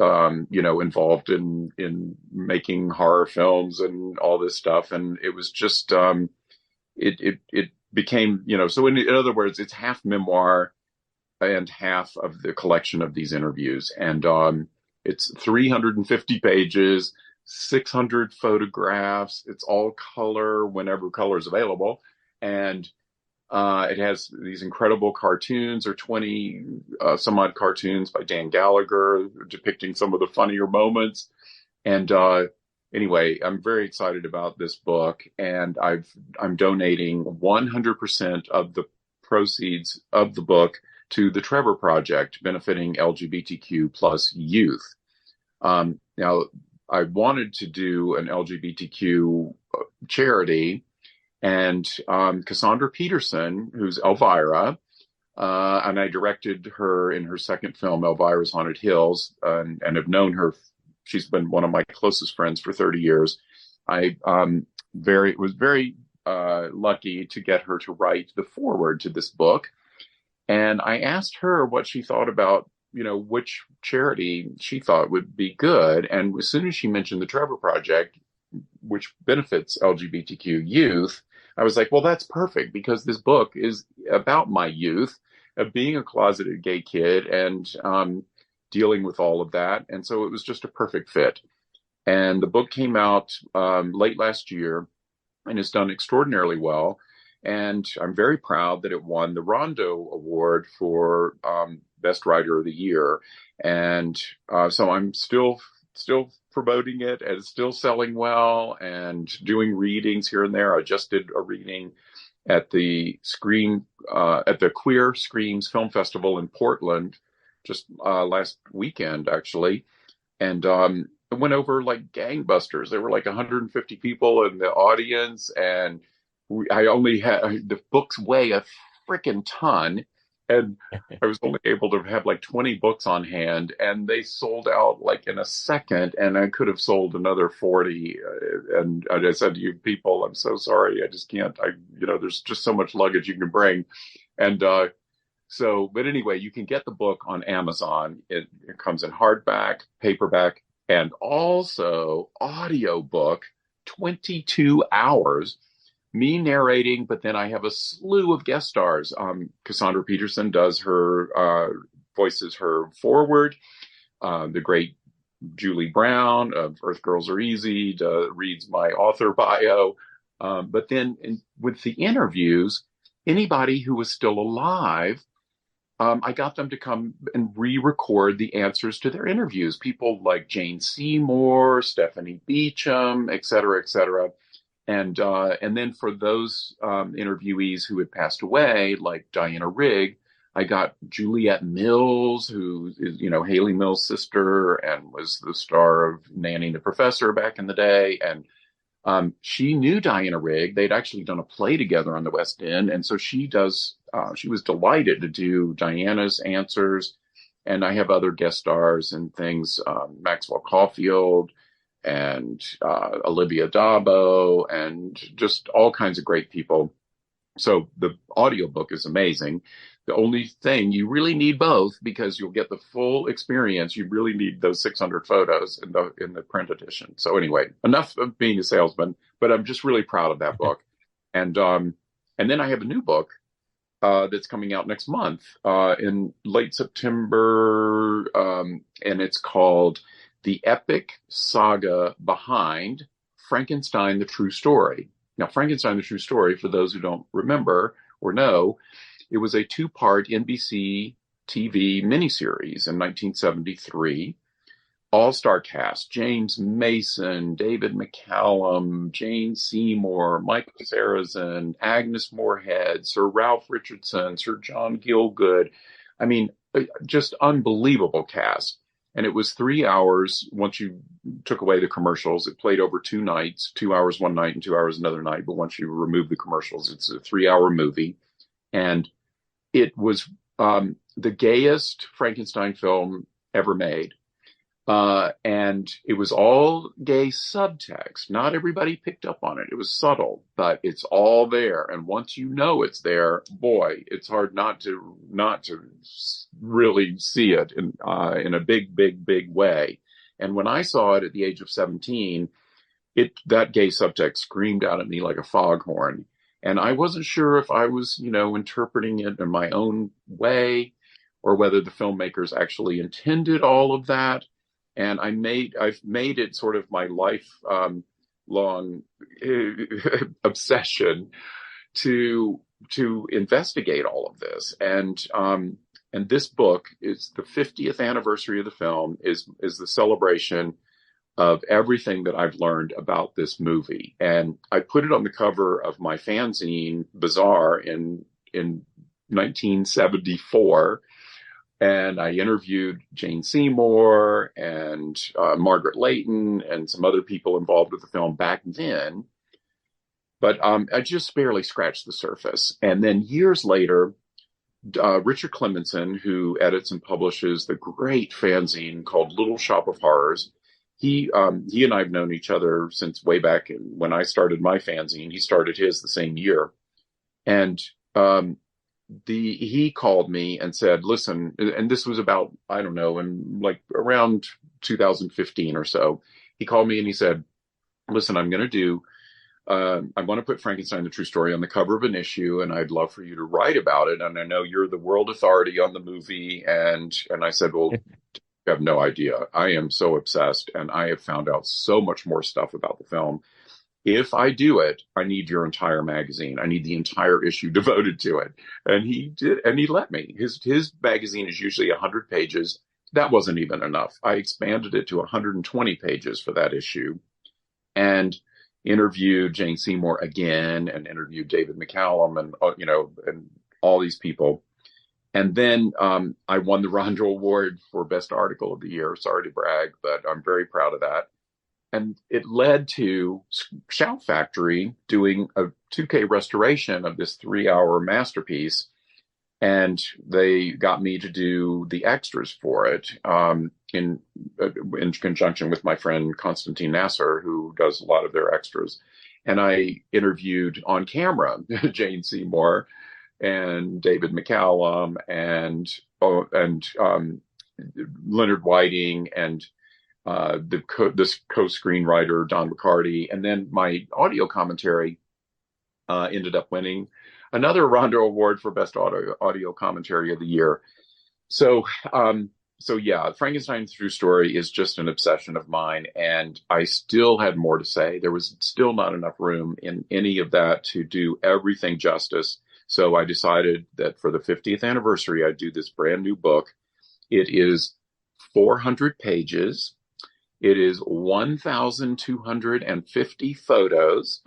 involved in making horror films and all this stuff. And it was just, it became, so in other words, it's half memoir and half of the collection of these interviews. And it's 350 pages, 600 photographs. It's all color whenever color is available. And it has these incredible cartoons, or 20 some odd cartoons by Dan Gallagher depicting some of the funnier moments. And anyway, I'm very excited about this book, and I'm donating 100% of the proceeds of the book to the Trevor Project, benefiting LGBTQ plus youth. Now, I wanted to do an LGBTQ charity, and Cassandra Peterson, who's Elvira, and I directed her in her second film, Elvira's Haunted Hills, and have known her. She's been one of my closest friends for 30 years. I was very lucky to get her to write the foreword to this book. And I asked her what she thought about, which charity she thought would be good. And as soon as she mentioned the Trevor Project, which benefits LGBTQ youth, I was like, well, that's perfect, because this book is about my youth, of being a closeted gay kid and dealing with all of that. And so it was just a perfect fit. And the book came out late last year and has done extraordinarily well. And I'm very proud that it won the Rondo Award for Best Writer of the Year. And so I'm still promoting it, and it's still selling well, and doing readings here and there. I just did a reading at the Queer Screams Film Festival in Portland just last weekend, actually. And it went over like gangbusters. There were like 150 people in the audience, and I only had the books weigh a freaking ton, and I was only able to have like 20 books on hand, and they sold out like in a second, and I could have sold another 40. And I said to you people, I'm so sorry, I just can't. There's just so much luggage you can bring, and but anyway, you can get the book on Amazon. It comes in hardback, paperback, and also audiobook, 22 hours. Me narrating, but then I have a slew of guest stars. Cassandra Peterson does voices her forward. The great Julie Brown of Earth Girls Are Easy reads my author bio. But then with the interviews, anybody who was still alive, I got them to come and re-record the answers to their interviews. People like Jane Seymour, Stephanie Beacham, et cetera, et cetera. And then for those interviewees who had passed away, like Diana Rigg, I got Juliette Mills, who is, Haley Mills' sister and was the star of Nanny the Professor back in the day. And she knew Diana Rigg. They'd actually done a play together on the West End. And so she was delighted to do Diana's answers. And I have other guest stars and things, Maxwell Caulfield, and Olivia Dabo, and just all kinds of great people. So the audiobook is amazing. The only thing, you really need both because you'll get the full experience. You really need those 600 photos in the print edition. So anyway, enough of being a salesman, but I'm just really proud of that book. And then I have a new book that's coming out next month in late September, and it's called The Epic Saga Behind Frankenstein, the True Story. Now, Frankenstein, the True Story, for those who don't remember or know, it was a 2-part NBC TV miniseries in 1973. All-star cast: James Mason, David McCallum, Jane Seymour, Michael Sarrazin, Agnes Moorehead, Sir Ralph Richardson, Sir John Gielgud. I mean, just unbelievable cast. And it was 3 hours once you took away the commercials. It played over 2 nights, 2 hours one night and 2 hours another night. But once you remove the commercials, it's a 3-hour movie. And it was the gayest Frankenstein film ever made. And it was all gay subtext. Not everybody picked up on it. It was subtle, but it's all there. And once you know it's there, boy, it's hard not to really see it in a big, big, big way. And when I saw it at the age of 17, that gay subtext screamed out at me like a foghorn. And I wasn't sure if I was, interpreting it in my own way or whether the filmmakers actually intended all of that. And I've made it sort of my long obsession to investigate all of this. And this book is the 50th anniversary of the film, is the celebration of everything that I've learned about this movie. And I put it on the cover of my fanzine, Bazaar, in 1974. And I interviewed Jane Seymour and Margaret Leighton and some other people involved with the film back then. But I just barely scratched the surface. And then years later, Richard Clemenson, who edits and publishes the great fanzine called Little Shop of Horrors, he and I have known each other since way back when I started my fanzine. He started his the same year. And he called me and said, listen, and this was about, I don't know, in like around 2015 or so. He called me and he said, listen, I want to put Frankenstein, the True Story on the cover of an issue, and I'd love for you to write about it. And I know you're the world authority on the movie. And I said, well, You have no idea. I am so obsessed, and I have found out so much more stuff about the film. If I do it, I need your entire magazine. I need the entire issue devoted to it. And he did, and he let me. His magazine is usually 100 pages. That wasn't even enough. I expanded it to 120 pages for that issue, and interviewed Jane Seymour again, and interviewed David McCallum, and and all these people. And then I won the Rondo Award for Best Article of the Year. Sorry to brag, but I'm very proud of that. And it led to Shout Factory doing a 2K restoration of this 3-hour masterpiece. And they got me to do the extras for it in conjunction with my friend Konstantin Nasser, who does a lot of their extras. And I interviewed on camera Jane Seymour and David McCallum and Leonard Whiting and this co-screenwriter Don McCarty. And then my audio commentary ended up winning another Rondo Award for Best Audio Commentary of the Year. So yeah, Frankenstein's True Story is just an obsession of mine, and I still had more to say. There was still not enough room in any of that to do everything justice. So I decided that for the 50th anniversary, I'd do this brand new book. It is 400 pages. It is 1,250 photos.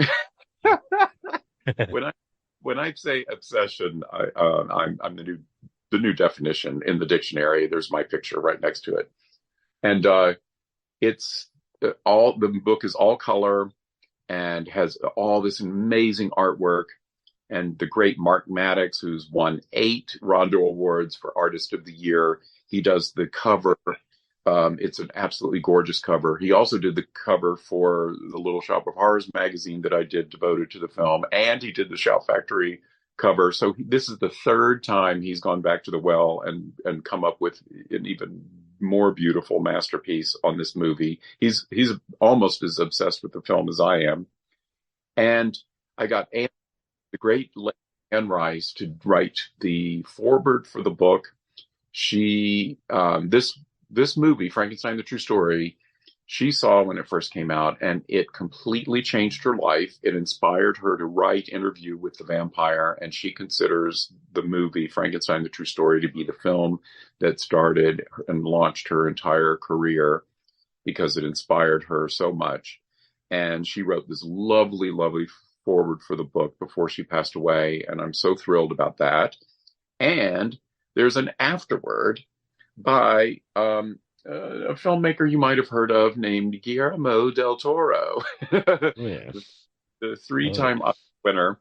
When I say obsession, I'm the new definition in the dictionary. There's my picture right next to it, and the book is all color and has all this amazing artwork. And the great Mark Maddox, who's won 8 Rondo Awards for Artist of the Year, he does the cover. It's an absolutely gorgeous cover. He also did the cover for the Little Shop of Horrors magazine that I did devoted to the film, and he did the Shout Factory cover. So this is the 3rd time he's gone back to the well and come up with an even more beautiful masterpiece on this movie. He's almost as obsessed with the film as I am. And I got the great Anne Rice to write the foreword for the book. She this movie, Frankenstein, the True Story, she saw when it first came out, and it completely changed her life. It inspired her to write Interview with the Vampire, and she considers the movie, Frankenstein, the True Story, to be the film that started and launched her entire career because it inspired her so much. And she wrote this lovely, lovely foreword for the book before she passed away, and I'm so thrilled about that. And there's an afterword by a filmmaker you might have heard of named Guillermo del Toro, the 3-time Oscar winner.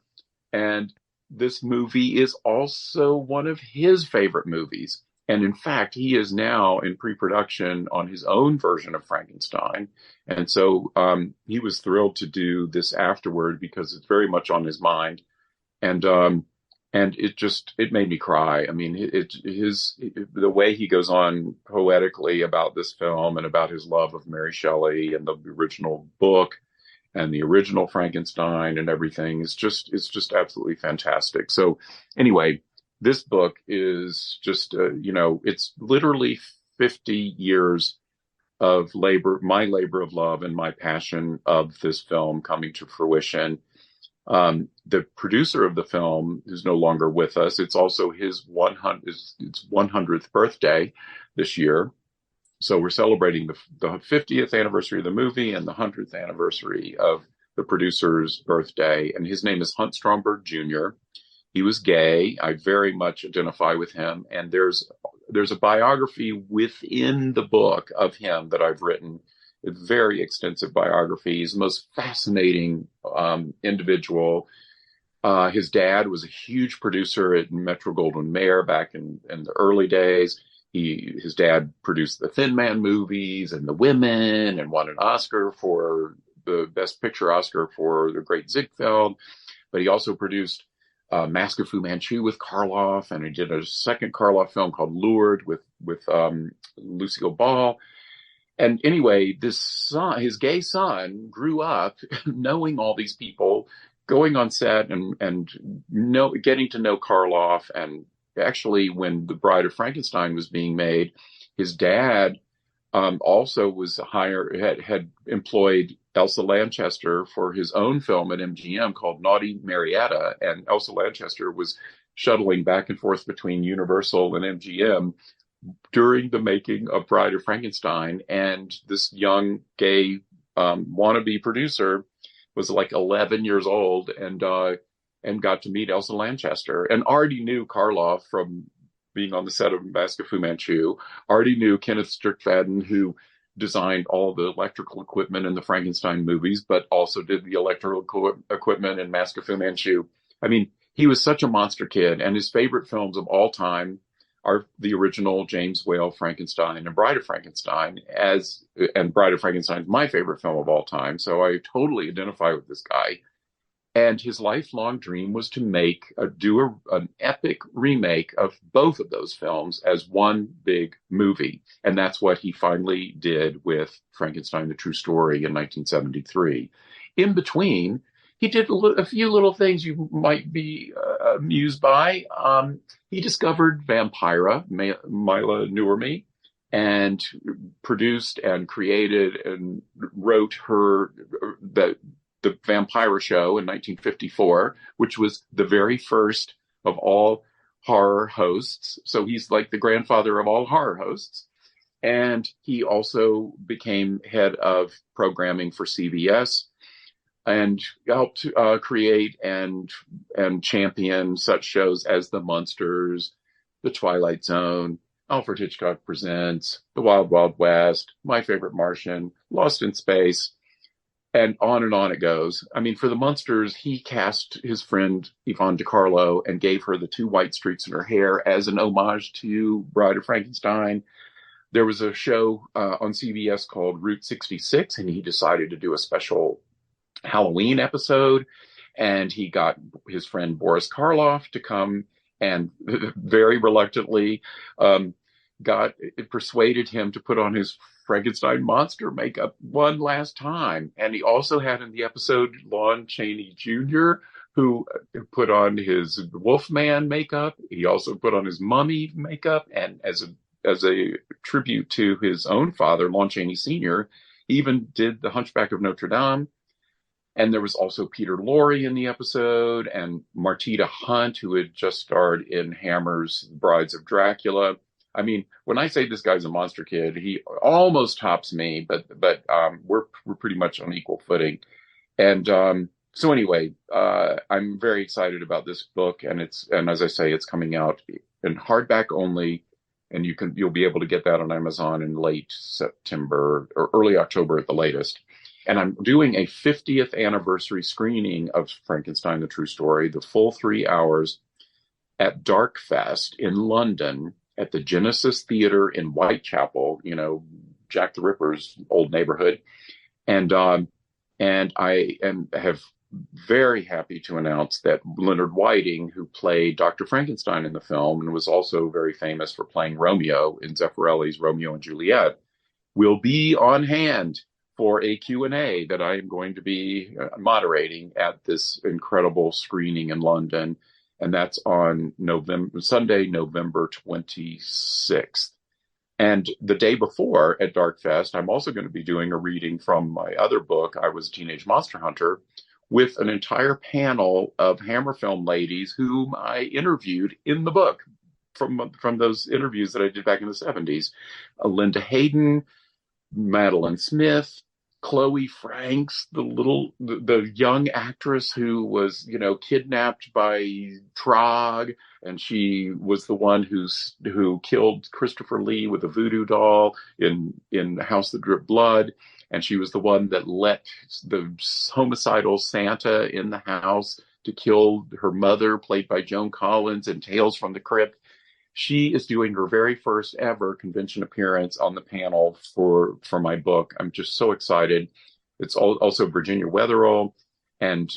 And this movie is also one of his favorite movies. And in fact, he is now in pre-production on his own version of Frankenstein. And so he was thrilled to do this afterward because it's very much on his mind. And it made me cry. I mean, the way he goes on poetically about this film and about his love of Mary Shelley and the original book and the original Frankenstein and everything is just absolutely fantastic. So anyway, this book is just, it's literally 50 years of my labor of love and my passion of this film coming to fruition. The producer of the film is no longer with us. It's also his 100th birthday this year. So we're celebrating the 50th anniversary of the movie and the 100th anniversary of the producer's birthday. And his name is Hunt Stromberg Jr. He was gay. I very much identify with him. And there's a biography within the book of him that I've written. A very extensive biography. He's the most fascinating individual. His dad was a huge producer at Metro-Goldwyn-Mayer back in the early days. His dad produced the Thin Man movies and The Women and won an Oscar for the Best Picture Oscar for The Great Ziegfeld. But he also produced Mask of Fu Manchu with Karloff, and he did a second Karloff film called Lured with Lucille Ball. And anyway, his gay son grew up knowing all these people, going on set and getting to know Karloff. And actually, when The Bride of Frankenstein was being made, his dad also was had employed Elsa Lanchester for his own film at MGM called Naughty Marietta, and Elsa Lanchester was shuttling back and forth between Universal and MGM during the making of Bride of Frankenstein, and this young gay wannabe producer was like 11 years old and got to meet Elsa Lanchester and already knew Karloff from being on the set of Mask of Fu Manchu, already knew Kenneth Strickfaden, who designed all the electrical equipment in the Frankenstein movies, but also did the electrical equipment in Mask of Fu Manchu. I mean, he was such a monster kid, and his favorite films of all time are the original James Whale Frankenstein and Bride of Frankenstein, and Bride of Frankenstein is my favorite film of all time. So I totally identify with this guy. And his lifelong dream was to do an epic remake of both of those films as one big movie. And that's what he finally did with Frankenstein, the True Story in 1973. In between, he did a few little things you might be amused by. He discovered Vampira, Mila Nurmi, and produced and created and wrote the Vampira show in 1954, which was the very first of all horror hosts. So he's like the grandfather of all horror hosts. And he also became head of programming for CBS and helped create and champion such shows as The Munsters, The Twilight Zone, Alfred Hitchcock Presents, The Wild Wild West, My Favorite Martian, Lost in Space, and on it goes. I mean, for The Munsters, he cast his friend Yvonne DiCarlo and gave her the 2 white streaks in her hair as an homage to Bride of Frankenstein. There was a show on CBS called Route 66, and he decided to do a special Halloween episode. And he got his friend Boris Karloff to come and very reluctantly persuaded him to put on his Frankenstein monster makeup one last time. And he also had in the episode Lon Chaney Jr., who put on his Wolfman makeup. He also put on his mummy makeup. And as a tribute to his own father, Lon Chaney Sr., he even did the Hunchback of Notre Dame. And there was also Peter Lorre in the episode, and Martita Hunt, who had just starred in Hammer's Brides of Dracula. I mean, when I say this guy's a monster kid, he almost tops me, but we're pretty much on equal footing. And so anyway, I'm very excited about this book, and as I say, it's coming out in hardback only, and you'll be able to get that on Amazon in late September or early October at the latest. And I'm doing a 50th anniversary screening of Frankenstein, the True Story, the full 3 hours at Dark Fest in London at the Genesis Theatre in Whitechapel, Jack the Ripper's old neighborhood. And I have very happy to announce that Leonard Whiting, who played Dr. Frankenstein in the film and was also very famous for playing Romeo in Zeffirelli's Romeo and Juliet, will be on hand for a Q&A that I am going to be moderating at this incredible screening in London. And that's on Sunday, November 26th. And the day before at Dark Fest, I'm also going to be doing a reading from my other book, I Was a Teenage Monster Hunter, with an entire panel of Hammer Film ladies whom I interviewed in the book from those interviews that I did back in the 70s. Linda Hayden, Madeline Smith, Chloe Franks, the young actress who was, kidnapped by Trog, and she was the one who killed Christopher Lee with a voodoo doll in House That Dripped Blood, and she was the one that let the homicidal Santa in the house to kill her mother, played by Joan Collins in Tales from the Crypt. She is doing her very first ever convention appearance on the panel for my book. I'm just so excited. It's also Virginia Wetherall and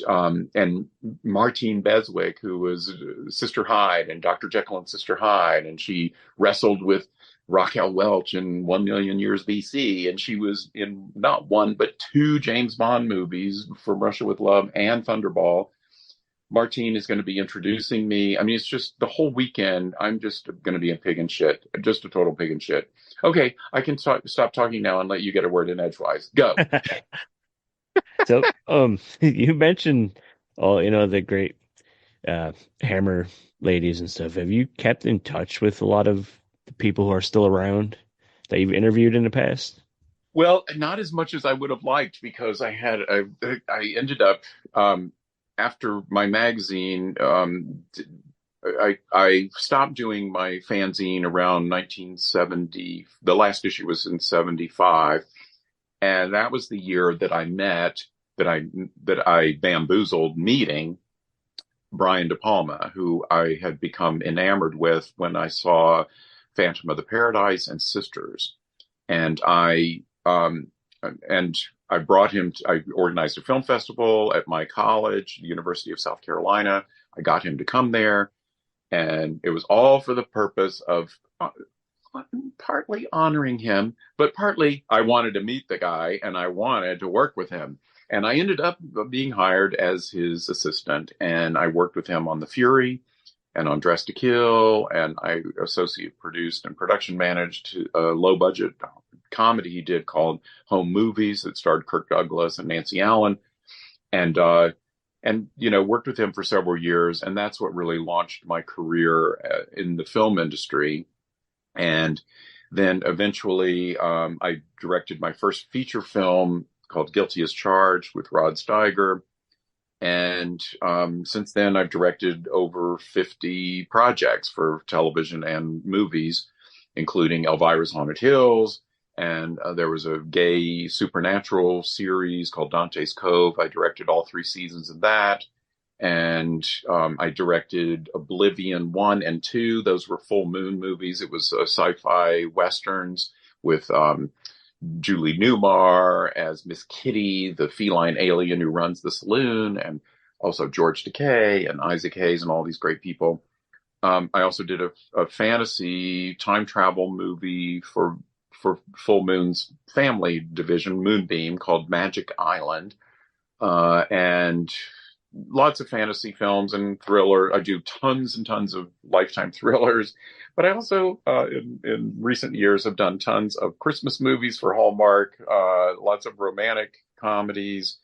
Martine Beswick, who was Sister Hyde and Dr. Jekyll and Sister Hyde. And she wrestled with Raquel Welch in 1 Million Years BC. And she was in not one, but 2 James Bond movies, From Russia with Love and Thunderball. Martine is going to be introducing me. I mean, it's just the whole weekend. I'm just going to be a pig in shit, just a total pig in shit. Okay, I can stop talking now and let you get a word in edgewise. Go. So, you mentioned all, the great uh Hammer ladies and stuff. Have you kept in touch with a lot of the people who are still around that you've interviewed in the past? Well, not as much as I would have liked because I ended up after my magazine. I stopped doing my fanzine around 1970. The last issue was in 75, and that was the year that I met that I bamboozled meeting Brian De Palma, who I had become enamored with when I saw Phantom of the Paradise and Sisters, and um, I brought him. I organized a film festival at my college, the University of South Carolina. I got him to come there, and it was all for the purpose of partly honoring him, but partly I wanted to meet the guy and I wanted to work with him. And I ended up being hired as his assistant, and I worked with him on The Fury and on Dress to Kill, and I associate produced and production managed a low budget comedy he did called Home Movies that starred Kirk Douglas and Nancy Allen, and worked with him for several years, and that's what really launched my career in the film industry. And then eventually, I directed my first feature film called Guilty as Charged with Rod Steiger. And since then, I've directed over 50 projects for television and movies, including Elvira's Haunted Hills. And there was a gay supernatural series called Dante's Cove. I directed all 3 seasons of that. And I directed Oblivion 1 and 2. Those were full moon movies. It was sci-fi westerns with Julie Newmar as Miss Kitty, the feline alien who runs the saloon, and also George Takei and Isaac Hayes and all these great people. I also did a fantasy time travel movie for Full Moon's family division, Moonbeam, called Magic Island, and lots of fantasy films and thriller. I do tons and tons of Lifetime thrillers, but I also, in recent years, have done tons of Christmas movies for Hallmark, lots of romantic comedies,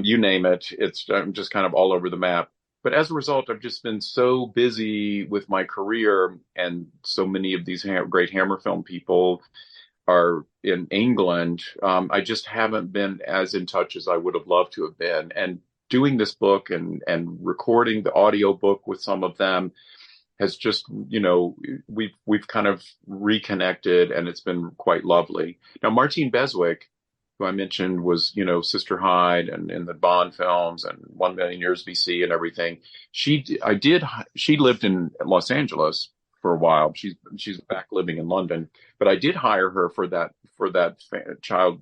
you name it. I'm just kind of all over the map. But as a result, I've just been so busy with my career, and so many of these great Hammer film people are in England. I just haven't been as in touch as I would have loved to have been. And doing this book and recording the audio book with some of them has just, we've kind of reconnected, and it's been quite lovely. Now, Martine Beswick, who I mentioned was, Sister Hyde and in the Bond films and 1 Million Years BC and everything. She lived in Los Angeles for a while. She's back living in London, but I did hire her for that child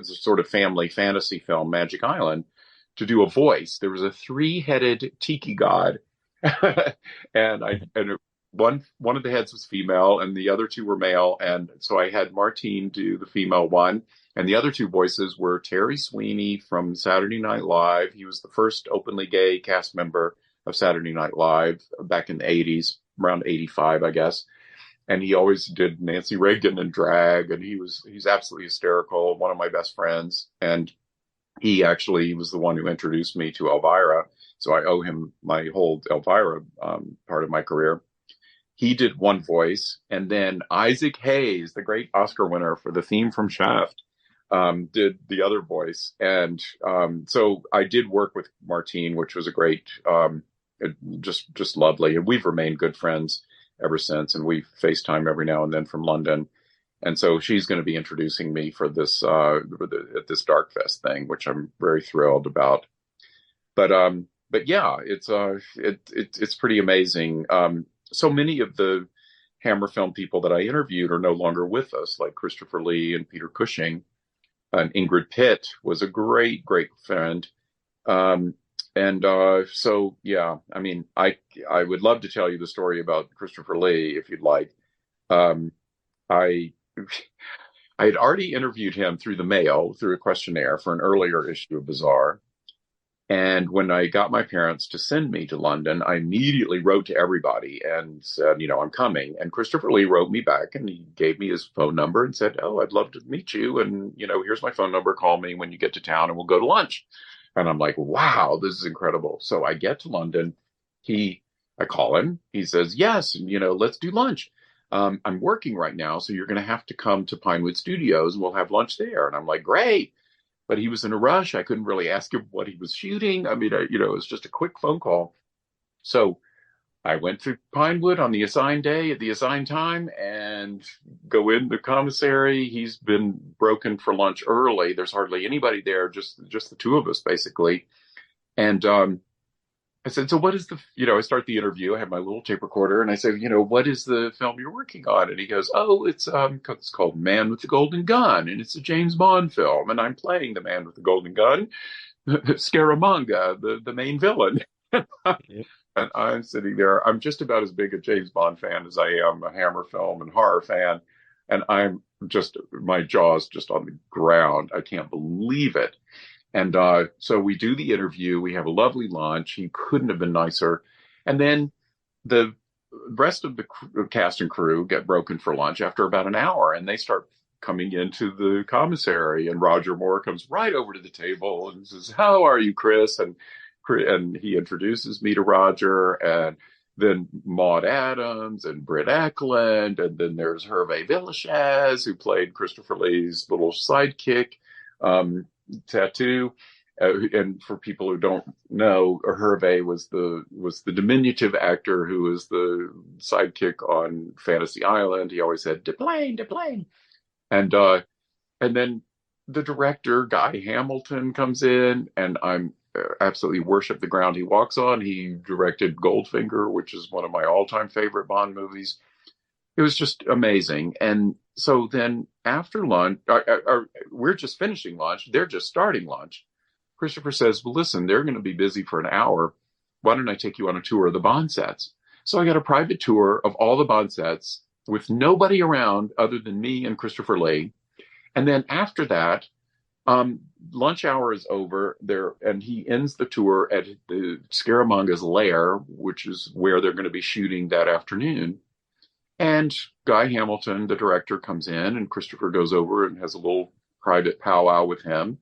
sort of family fantasy film, Magic Island, to do a voice. There was a 3-headed tiki god, and one of the heads was female, and the other 2 were male. And so I had Martine do the female one, and the other 2 voices were Terry Sweeney from Saturday Night Live. He was the first openly gay cast member of Saturday Night Live back in the 80s, around 85, I guess. And he always did Nancy Reagan in drag, and he's absolutely hysterical, one of my best friends. And he actually was the one who introduced me to Elvira, so I owe him my whole Elvira part of my career. He did one voice, and then Isaac Hayes, the great Oscar winner for the theme from Shaft, did the other voice. And so I did work with Martine, which was a great, just lovely. And we've remained good friends ever since, and we FaceTime every now and then from London. And so she's going to be introducing me for this at this Dark Fest thing, which I'm very thrilled about. But yeah, it's pretty amazing. So many of the Hammer film people that I interviewed are no longer with us, like Christopher Lee and Peter Cushing, and Ingrid Pitt was a great friend. So yeah, I mean, I would love to tell you the story about Christopher Lee if you'd like. I had already interviewed him through the mail, through a questionnaire for an earlier issue of Bizarre. And when I got my parents to send me to London, I immediately wrote to everybody and said, I'm coming. And Christopher Lee wrote me back and he gave me his phone number and said, oh, I'd love to meet you. And, here's my phone number. Call me when you get to town and we'll go to lunch. And I'm like, wow, this is incredible. So I get to London. I call him. He says, yes, let's do lunch. I'm working right now, so you're going to have to come to Pinewood Studios and we'll have lunch there. And I'm like, great. But he was in a rush. I couldn't really ask him what he was shooting. I mean, it was just a quick phone call. So I went to Pinewood on the assigned day at the assigned time and go in the commissary. He's been broken for lunch early. There's hardly anybody there, just the two of us, basically. And I said, so what is I start the interview. I have my little tape recorder and I say, what is the film you're working on? And he goes, oh, it's called Man with the Golden Gun. And it's a James Bond film. And I'm playing the Man with the Golden Gun, Scaramanga, the main villain. Yep. And I'm sitting there. I'm just about as big a James Bond fan as I am a Hammer film and horror fan. And my jaw's just on the ground. I can't believe it. And so we do the interview. We have a lovely lunch. He couldn't have been nicer. And then the rest of the cast and crew get broken for lunch after about an hour. And they start coming into the commissary. And Roger Moore comes right over to the table and says, how are you, Chris? And he introduces me to Roger. And then Maud Adams and Britt Eklund. And then there's Hervé Villechaize, who played Christopher Lee's little sidekick. Tattoo, and for people who don't know, Hervé was the diminutive actor who was the sidekick on Fantasy Island. He always said "deplane," and then the director Guy Hamilton comes in, and I'm absolutely worship the ground he walks on. He directed Goldfinger, which is one of my all-time favorite Bond movies. It was just amazing. And so then after lunch, we're just finishing lunch. They're just starting lunch. Christopher says, well, listen, they're going to be busy for an hour. Why don't I take you on a tour of the Bond sets? So I got a private tour of all the Bond sets with nobody around other than me and Christopher Lee. And then after that, lunch hour is over there, and he ends the tour at the Scaramanga's lair, which is where they're going to be shooting that afternoon. And Guy Hamilton, the director, comes in, and Christopher goes over and has a little private powwow with him.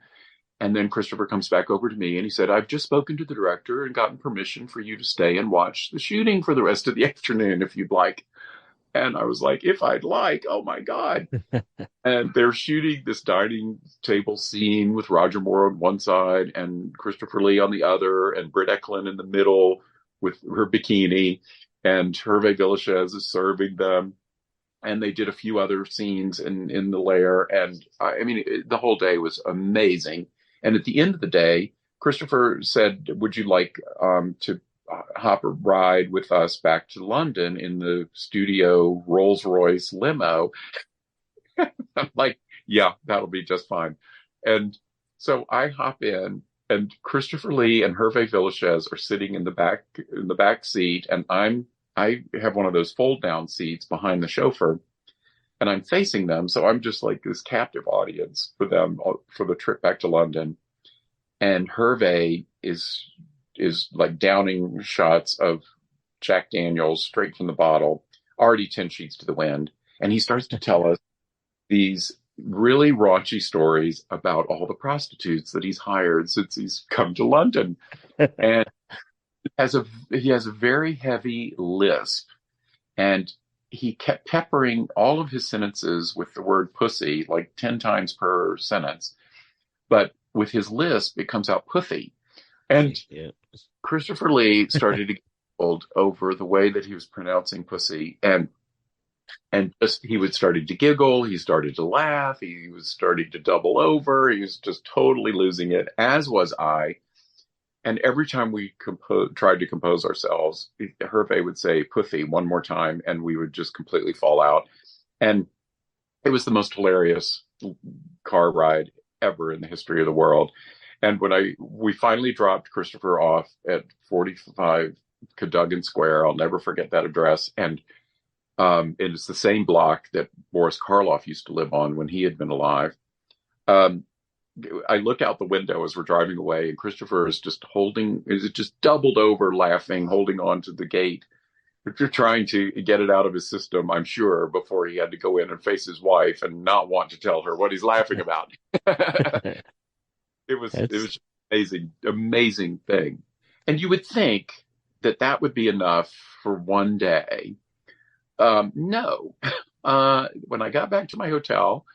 And then Christopher comes back over to me and he said, I've just spoken to the director and gotten permission for you to stay and watch the shooting for the rest of the afternoon if you'd like. And I was like, if I'd like, oh my God. And they're shooting this dining table scene with Roger Moore on one side and Christopher Lee on the other, and Britt Eklund in the middle with her bikini. And Hervé Villechaize is serving them. And they did a few other scenes in the lair. And the whole day was amazing. And at the end of the day, Christopher said, would you like to hop a ride with us back to London in the studio Rolls-Royce limo? I'm like, yeah, that'll be just fine. And so I hop in, and Christopher Lee and Hervé Villechaize are sitting in the back seat, and I have one of those fold down seats behind the chauffeur, and I'm facing them. So I'm just like this captive audience for them for the trip back to London. And Hervé is like downing shots of Jack Daniels straight from the bottle, already 10 sheets to the wind. And he starts to tell us these really raunchy stories about all the prostitutes that he's hired since he's come to London. And he has a very heavy lisp, and he kept peppering all of his sentences with the word pussy like 10 times per sentence. But with his lisp, it comes out pussy. And Christopher Lee started to get old over the way that he was pronouncing pussy. And just he was starting to giggle. He started to laugh. He was starting to double over. He was just totally losing it, as was I. And every time we tried to compose ourselves, Hervé would say pussy one more time, and we would just completely fall out. And it was the most hilarious car ride ever in the history of the world. And when we finally dropped Christopher off at 45 Cadogan Square, I'll never forget that address. And it is the same block that Boris Karloff used to live on when he had been alive. I look out the window as we're driving away, and Christopher is just doubled over laughing, holding on to the gate. You're trying to get it out of his system, I'm sure, before he had to go in and face his wife and not want to tell her what he's laughing about. It was amazing, amazing thing. And you would think that that would be enough for one day. No. When I got back to my hotel,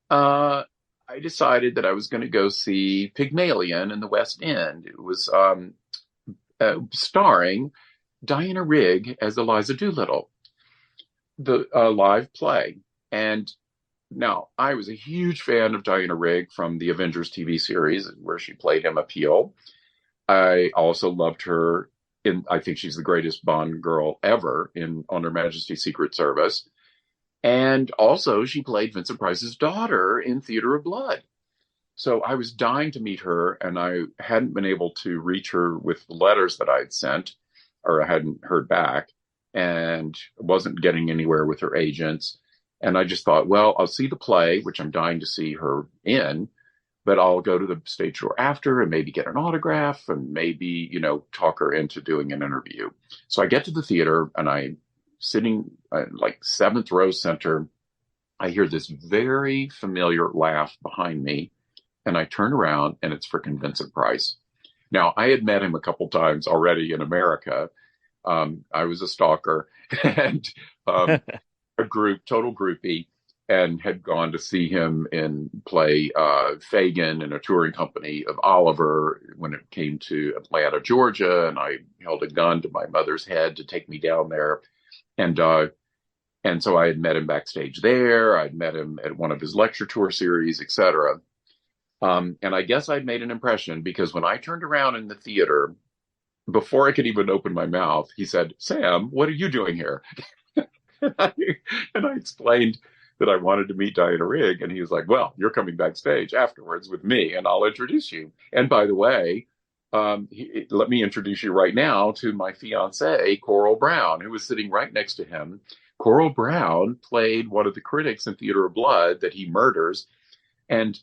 I decided that I was going to go see Pygmalion in the West End. It was starring Diana Rigg as Eliza Doolittle, the live play. And now, I was a huge fan of Diana Rigg from the Avengers TV series, where she played Emma Peel. I also loved her I think she's the greatest Bond girl ever on Her Majesty's Secret Service. And also, she played Vincent Price's daughter in Theater of Blood. So I was dying to meet her, and I hadn't been able to reach her with the letters that I had sent, or I hadn't heard back, and wasn't getting anywhere with her agents. And I just thought, well, I'll see the play, which I'm dying to see her in, but I'll go to the stage door after and maybe get an autograph and maybe, talk her into doing an interview. So I get to the theater, and I'm sitting like seventh row center. I hear this very familiar laugh behind me, and I turn around, and it's frickin' Vincent Price. Now, I had met him a couple times already in America. I was a stalker and total groupie, and had gone to see him play Fagin in a touring company of Oliver when it came to Atlanta, Georgia. And I held a gun to my mother's head to take me down there. And so I had met him backstage there. I'd met him at one of his lecture tour series, etc. And I guess I'd made an impression, because when I turned around in the theater, before I could even open my mouth, he said, "Sam, what are you doing here?" and I explained that I wanted to meet Diana Rigg, and he was like, "Well, you're coming backstage afterwards with me, and I'll introduce you. And by the way, let me introduce you right now to my fiancée, Coral Brown, who was sitting right next to him." Coral Brown played one of the critics in Theater of Blood that he murders, and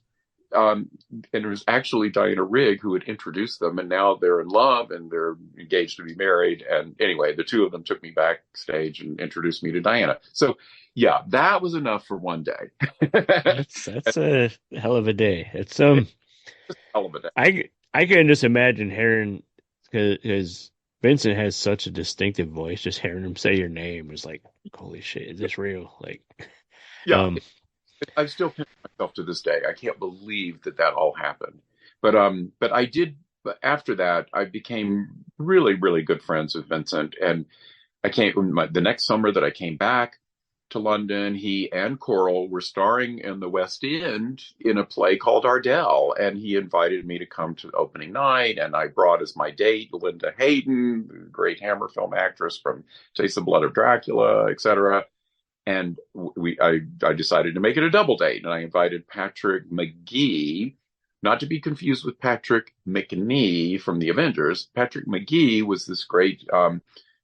it was actually Diana Rigg who had introduced them, and now they're in love and they're engaged to be married. And anyway, the two of them took me backstage and introduced me to Diana. So yeah, that was enough for one day. That's a hell of a day. It's hell of a day. I can just imagine hearing, because Vincent has such a distinctive voice. Just hearing him say your name was like, holy shit, is this real? Like, yeah. I still pinch myself to this day. I can't believe that all happened. But I did. But after that, I became really, really good friends with Vincent. And the next summer that I came back to London, he and Coral were starring in the West End in a play called Ardell, and he invited me to come to opening night. And I brought as my date Linda Hayden, the great Hammer film actress from Taste the Blood of Dracula, etc. And I decided to make it a double date, and I invited Patrick McGee, not to be confused with Patrick McNee from the Avengers. Patrick McGee was this great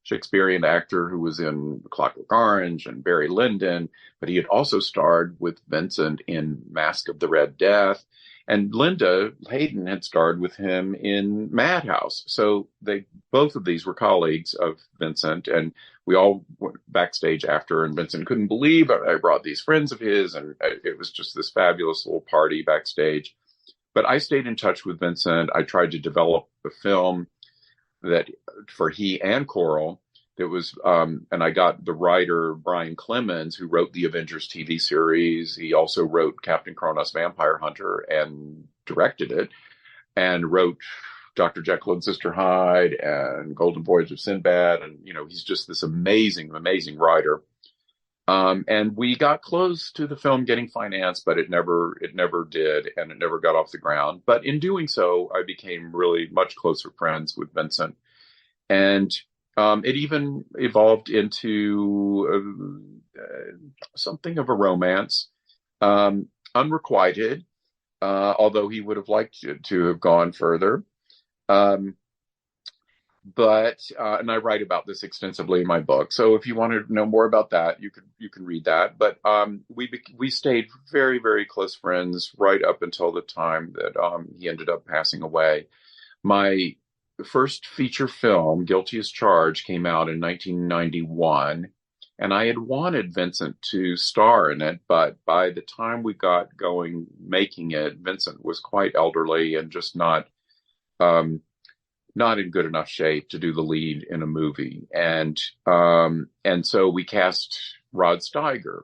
Shakespearean actor who was in Clockwork Orange and Barry Lyndon, but he had also starred with Vincent in Mask of the Red Death. And Linda Hayden had starred with him in Madhouse. So both of these were colleagues of Vincent, and we all went backstage after, and Vincent couldn't believe I brought these friends of his, and it was just this fabulous little party backstage. But I stayed in touch with Vincent. I tried to develop a film that for he and Coral. It was, and I got the writer Brian Clemens, who wrote the Avengers TV series. He also wrote Captain Kronos Vampire Hunter and directed it, and wrote Dr. Jekyll and Sister Hyde and Golden Voyage of Sinbad. And, he's just this amazing, amazing writer. And we got close to the film getting financed, but it never did, and it never got off the ground. But in doing so, I became really much closer friends with Vincent. And it even evolved into something of a romance, unrequited, although he would have liked to have gone further. And I write about this extensively in my book. So if you want to know more about that, you can read that. But we stayed very, very close friends right up until the time that he ended up passing away. My first feature film, Guilty as Charged, came out in 1991, and I had wanted Vincent to star in it, but by the time we got going making it, Vincent was quite elderly and just not in good enough shape to do the lead in a movie. And so we cast Rod Steiger,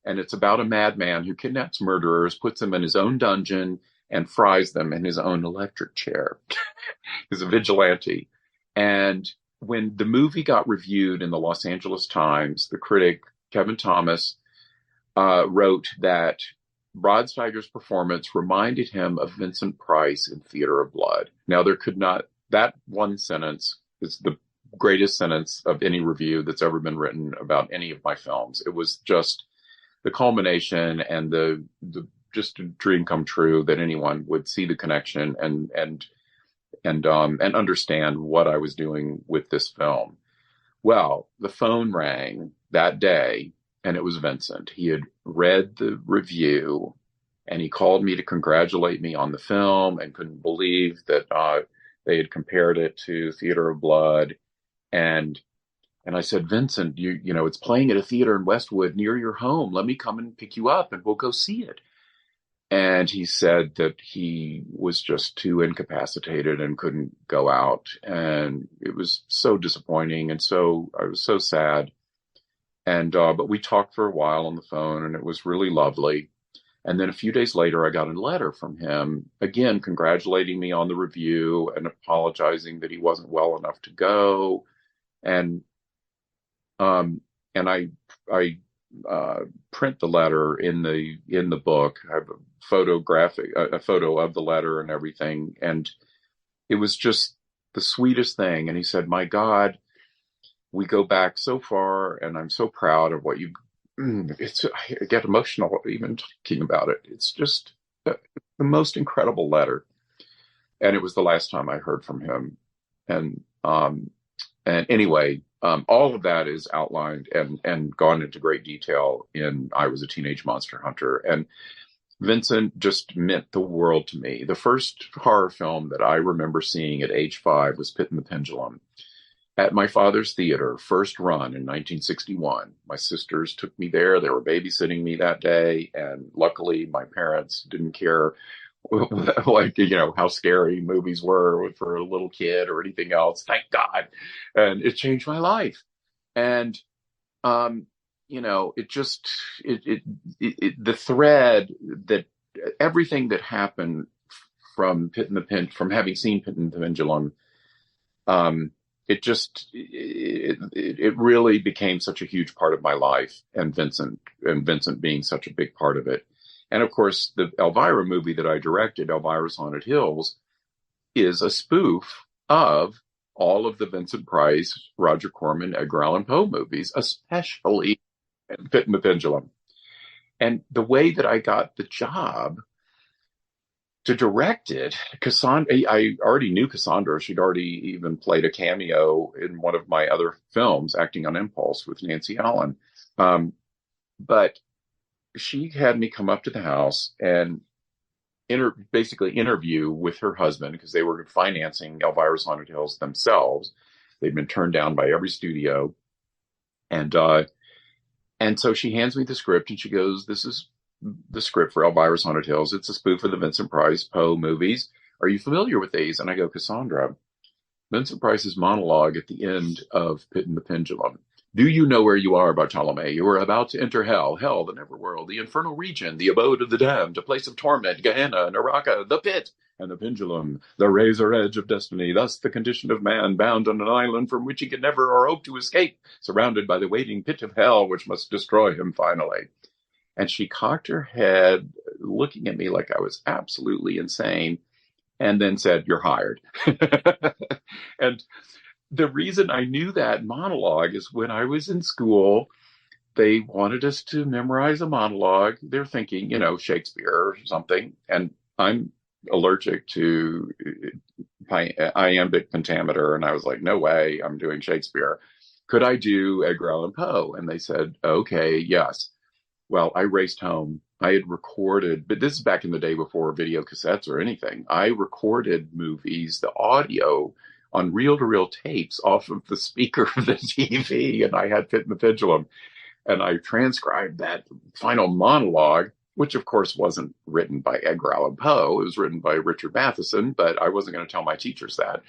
and it's about a madman who kidnaps murderers, puts them in his own dungeon, and fries them in his own electric chair. He's a vigilante. And when the movie got reviewed in the Los Angeles Times, the critic, Kevin Thomas, wrote that Rod Steiger's performance reminded him of Vincent Price in Theater of Blood. Now, that one sentence is the greatest sentence of any review that's ever been written about any of my films. It was just the culmination and the just a dream come true that anyone would see the connection and understand what I was doing with this film. Well, the phone rang that day, and it was Vincent. He had read the review, and he called me to congratulate me on the film and couldn't believe that they had compared it to Theater of Blood. And I said, Vincent, you know, it's playing at a theater in Westwood near your home. Let me come and pick you up and we'll go see it. And he said that he was just too incapacitated and couldn't go out. And it was so disappointing. And so I was so sad. And, but we talked for a while on the phone, and it was really lovely. And then a few days later, I got a letter from him, again, congratulating me on the review and apologizing that he wasn't well enough to go. And I print the letter in the book. I have a photo of the letter and everything. And it was just the sweetest thing. And he said, my God, we go back so far, and I'm so proud of what I get emotional even talking about it. It's just the most incredible letter. And it was the last time I heard from him. And anyway, all of that is outlined and gone into great detail in I Was a Teenage Monster Hunter. And Vincent just meant the world to me. The first horror film that I remember seeing at age 5 was Pit and the Pendulum at my father's theater, first run in 1961. My sisters took me there. They were babysitting me that day. And luckily, my parents didn't care how scary movies were for a little kid or anything else. Thank God. And it changed my life. And, the thread that everything that happened from from having seen Pit and the Pendulum, it really became such a huge part of my life, and Vincent being such a big part of it. And of course, the Elvira movie that I directed, Elvira's Haunted Hills, is a spoof of all of the Vincent Price, Roger Corman, Edgar Allan Poe movies, especially Pit and the Pendulum. And the way that I got the job to direct it, I already knew Cassandra. She'd already even played a cameo in one of my other films, Acting on Impulse, with Nancy Allen. But she had me come up to the house and basically interview with her husband, because they were financing Elvira's Haunted Hills themselves. They'd been turned down by every studio. And so she hands me the script, and she goes, this is the script for Elvira's Haunted Hills. It's a spoof of the Vincent Price Poe movies. Are you familiar with these? And I go, Cassandra, Vincent Price's monologue at the end of Pit and the Pendulum. Do you know where you are, Bartolome? You are about to enter hell, the netherworld, the infernal region, the abode of the damned, a place of torment, Gehenna, Naraka, the pit, and the pendulum, the razor edge of destiny, thus the condition of man, bound on an island from which he can never or hope to escape, surrounded by the waiting pit of hell, which must destroy him finally. And she cocked her head, looking at me like I was absolutely insane, and then said, "You're hired." And the reason I knew that monologue is when I was in school, they wanted us to memorize a monologue. They're thinking, Shakespeare or something. And I'm allergic to iambic pentameter. And I was like, no way, I'm doing Shakespeare. Could I do Edgar Allan Poe? And they said, okay, yes. Well, I raced home. I had recorded, but this is back in the day before video cassettes or anything. I recorded movies, the audio on reel-to-reel tapes off of the speaker of the TV, and I had Pit and the Pendulum, and I transcribed that final monologue, which of course wasn't written by Edgar Allan Poe. It was written by Richard Matheson, but I wasn't going to tell my teachers that.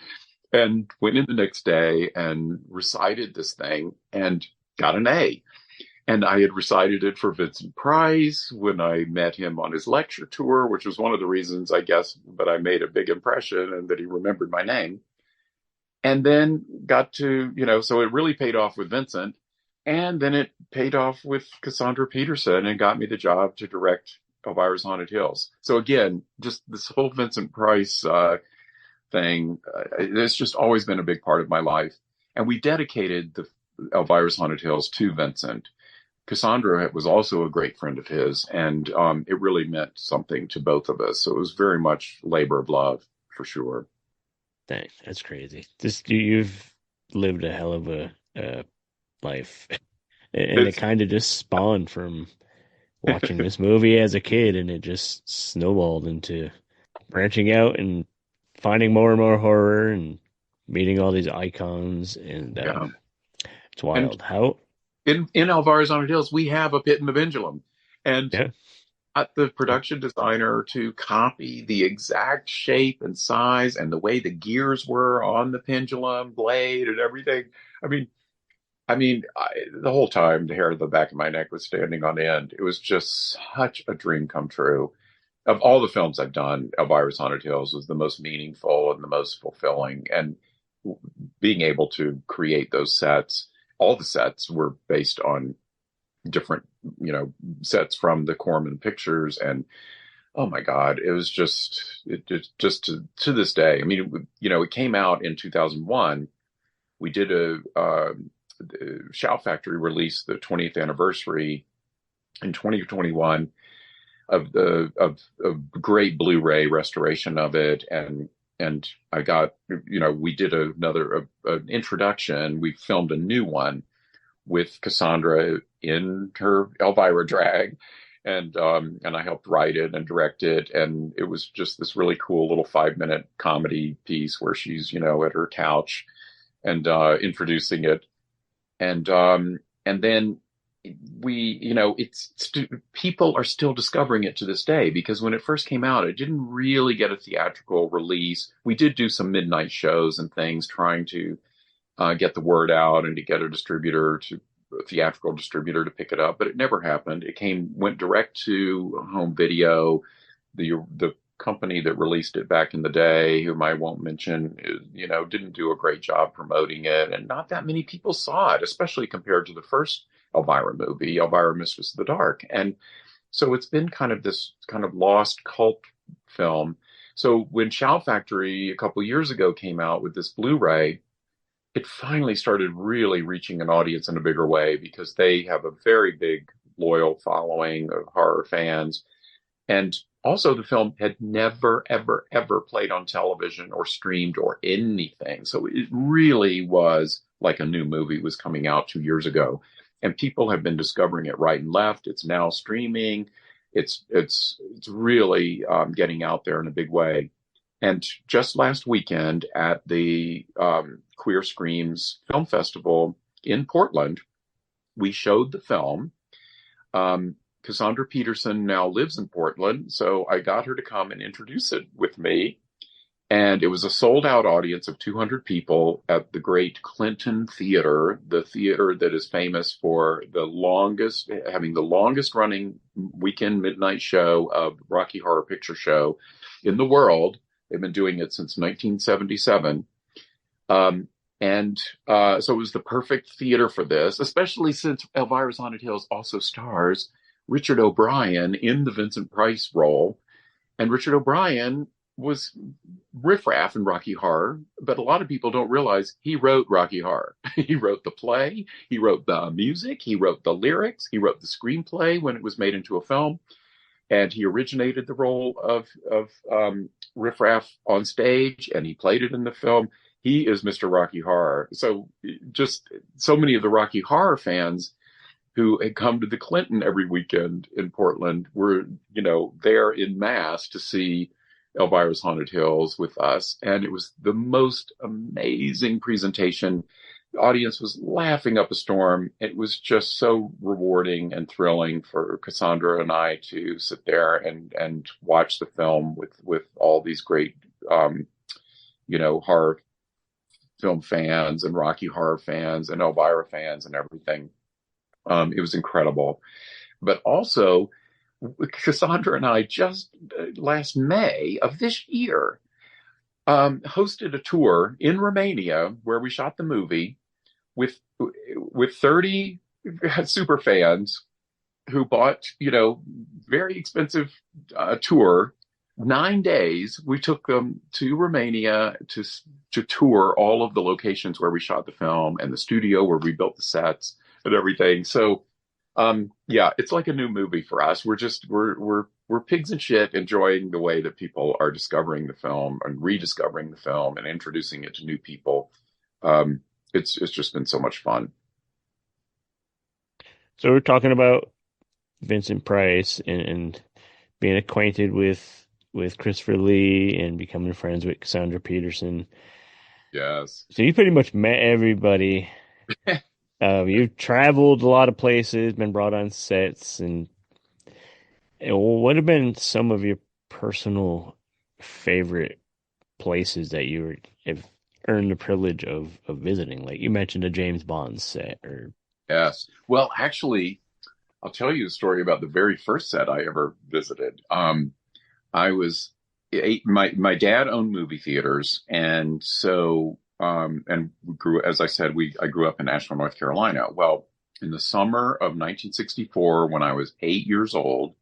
And went in the next day and recited this thing and got an A. And I had recited it for Vincent Price when I met him on his lecture tour, which was one of the reasons, I guess, that I made a big impression and that he remembered my name. And then got to, so it really paid off with Vincent. And then it paid off with Cassandra Peterson and got me the job to direct Elvira's Haunted Hills. So again, just this whole Vincent Price thing, it's just always been a big part of my life. And we dedicated the Elvira's Haunted Hills to Vincent. Cassandra was also a great friend of his, and it really meant something to both of us. So it was very much labor of love, for sure. Dang, that's crazy. You've lived a hell of a life, and it kind of just spawned from watching this movie as a kid, and it just snowballed into branching out and finding more and more horror and meeting all these icons, and it's wild. And how in Elvira's Haunted Hills we have a Pit and the Pendulum, and the production designer to copy the exact shape and size and the way the gears were on the pendulum blade and everything. I mean, the whole time the hair on the back of my neck was standing on end. It was just such a dream come true. Of all the films I've done, Elvira's Haunted Hills was the most meaningful and the most fulfilling. And being able to create those sets, all the sets were based on different, sets from the Corman pictures. And oh my God, it was just to this day. I mean, it came out in 2001. We did the Shout Factory released the 20th anniversary in 2021 of great Blu-ray restoration of it, and I got, we did an introduction. We filmed a new one with Cassandra in her Elvira drag, and I helped write it and direct it, and it was just this really cool little 5-minute comedy piece where she's at her couch and introducing it. And then people are still discovering it to this day, because when it first came out, it didn't really get a theatrical release. We did do some midnight shows and things trying to get the word out and to get a theatrical distributor to pick it up, but it never happened. It went direct to home video. The company that released it back in the day, whom I won't mention, didn't do a great job promoting it, and not that many people saw it, especially compared to the first Elvira movie, Elvira Mistress of the Dark. And so it's been kind of this kind of lost cult film. So when Shout Factory a couple years ago came out with this Blu-ray, it finally started really reaching an audience in a bigger way, because they have a very big, loyal following of horror fans. And also, the film had never, ever, ever played on television or streamed or anything. So it really was like a new movie was coming out 2 years ago. And people have been discovering it right and left. It's now streaming. It's really getting out there in a big way. And just last weekend at the Queer Screams Film Festival in Portland, we showed the film. Cassandra Peterson now lives in Portland, so I got her to come and introduce it with me. And it was a sold-out audience of 200 people at the great Clinton Theater, the theater that is famous for having the longest running weekend midnight show of Rocky Horror Picture Show in the world. They've been doing it since 1977. So it was the perfect theater for this, especially since Elvira's Haunted Hills also stars Richard O'Brien in the Vincent Price role. And Richard O'Brien was riffraff in Rocky Horror, but a lot of people don't realize he wrote Rocky Horror. He wrote the play, he wrote the music, he wrote the lyrics, he wrote the screenplay when it was made into a film, and he originated the role of riffraff on stage, and he played it in the film. He is Mr. Rocky Horror. So just so many of the Rocky Horror fans who had come to the Clinton every weekend in Portland were, there in mass to see Elvira's Haunted Hills with us. And it was the most amazing presentation. The audience was laughing up a storm. It was just so rewarding and thrilling for Cassandra and I to sit there and watch the film with all these great, horror film fans and Rocky Horror fans and Elvira fans and everything. It was incredible. But also, Cassandra and I just last May of this year hosted a tour in Romania where we shot the movie with 30 super fans who bought, very expensive tour. 9 days, we took them to Romania to tour all of the locations where we shot the film and the studio where we built the sets and everything. So, it's like a new movie for us. We're pigs in shit enjoying the way that people are discovering the film and rediscovering the film and introducing it to new people. It's just been so much fun. So we're talking about Vincent Price and being acquainted with Christopher Lee and becoming friends with Cassandra Peterson. Yes. So you pretty much met everybody. You've traveled a lot of places, been brought on sets, and what have been some of your personal favorite places that have earned the privilege of visiting? Like you mentioned a James Bond set, or yes. Well, actually, I'll tell you a story about the very first set I ever visited. I was my dad owned movie theaters, and so and we grew, as I said, I grew up in Asheville, North Carolina. Well, in the summer of 1964, when I was 8 years old,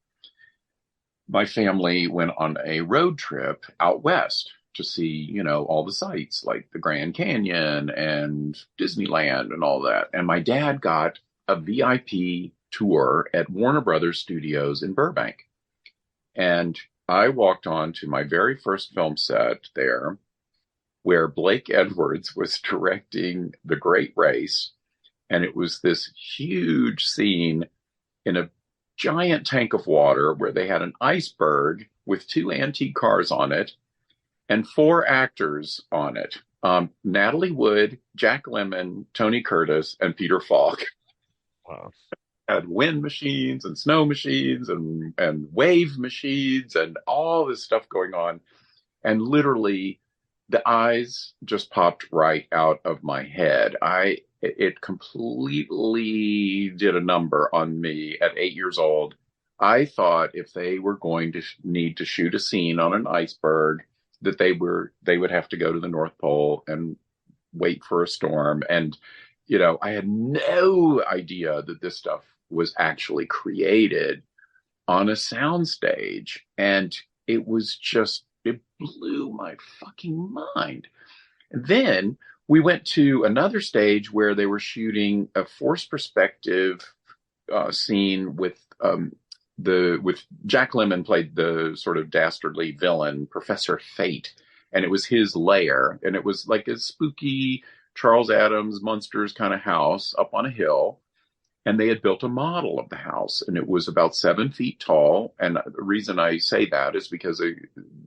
my family went on a road trip out west to see, all the sights like the Grand Canyon and Disneyland and all that. And my dad got a VIP tour at Warner Brothers Studios in Burbank. And I walked on to my very first film set there, where Blake Edwards was directing The Great Race. And it was this huge scene in a giant tank of water where they had an iceberg with 2 antique cars on it and 4 actors on it. Natalie Wood, Jack Lemmon, Tony Curtis, and Peter Falk. wow. Had wind machines and snow machines and wave machines and all this stuff going on. And literally the eyes just popped right out of my head. It completely did a number on me at 8 years old. I thought if they were going to need to shoot a scene on an iceberg, that they would have to go to the North Pole and wait for a storm. And, I had no idea that this stuff was actually created on a soundstage. And it blew my fucking mind. And then we went to another stage where they were shooting a forced perspective scene with Jack Lemmon played the sort of dastardly villain, Professor Fate. And it was his lair. And it was like a spooky Charles Addams Munsters kind of house up on a hill. And they had built a model of the house, and it was about 7 feet tall. And the reason I say that is because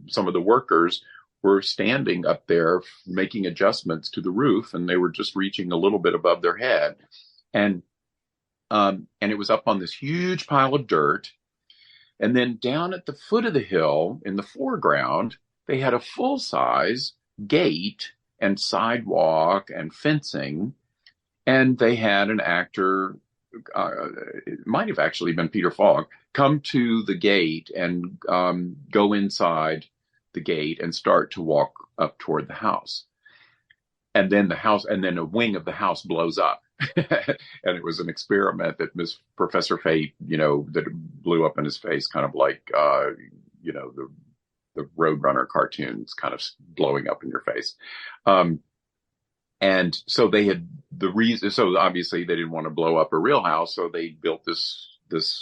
some of the workers were standing up there making adjustments to the roof, and they were just reaching a little bit above their head. And it was up on this huge pile of dirt. And then down at the foot of the hill in the foreground, they had a full-size gate and sidewalk and fencing. And they had an actor, it might have actually been Peter Falk, come to the gate and go inside the gate and start to walk up toward the house. And then a wing of the house blows up. And it was an experiment that Professor Fate, that blew up in his face, kind of like, the Roadrunner cartoons kind of blowing up in your face. And so they had so obviously they didn't want to blow up a real house. So they built this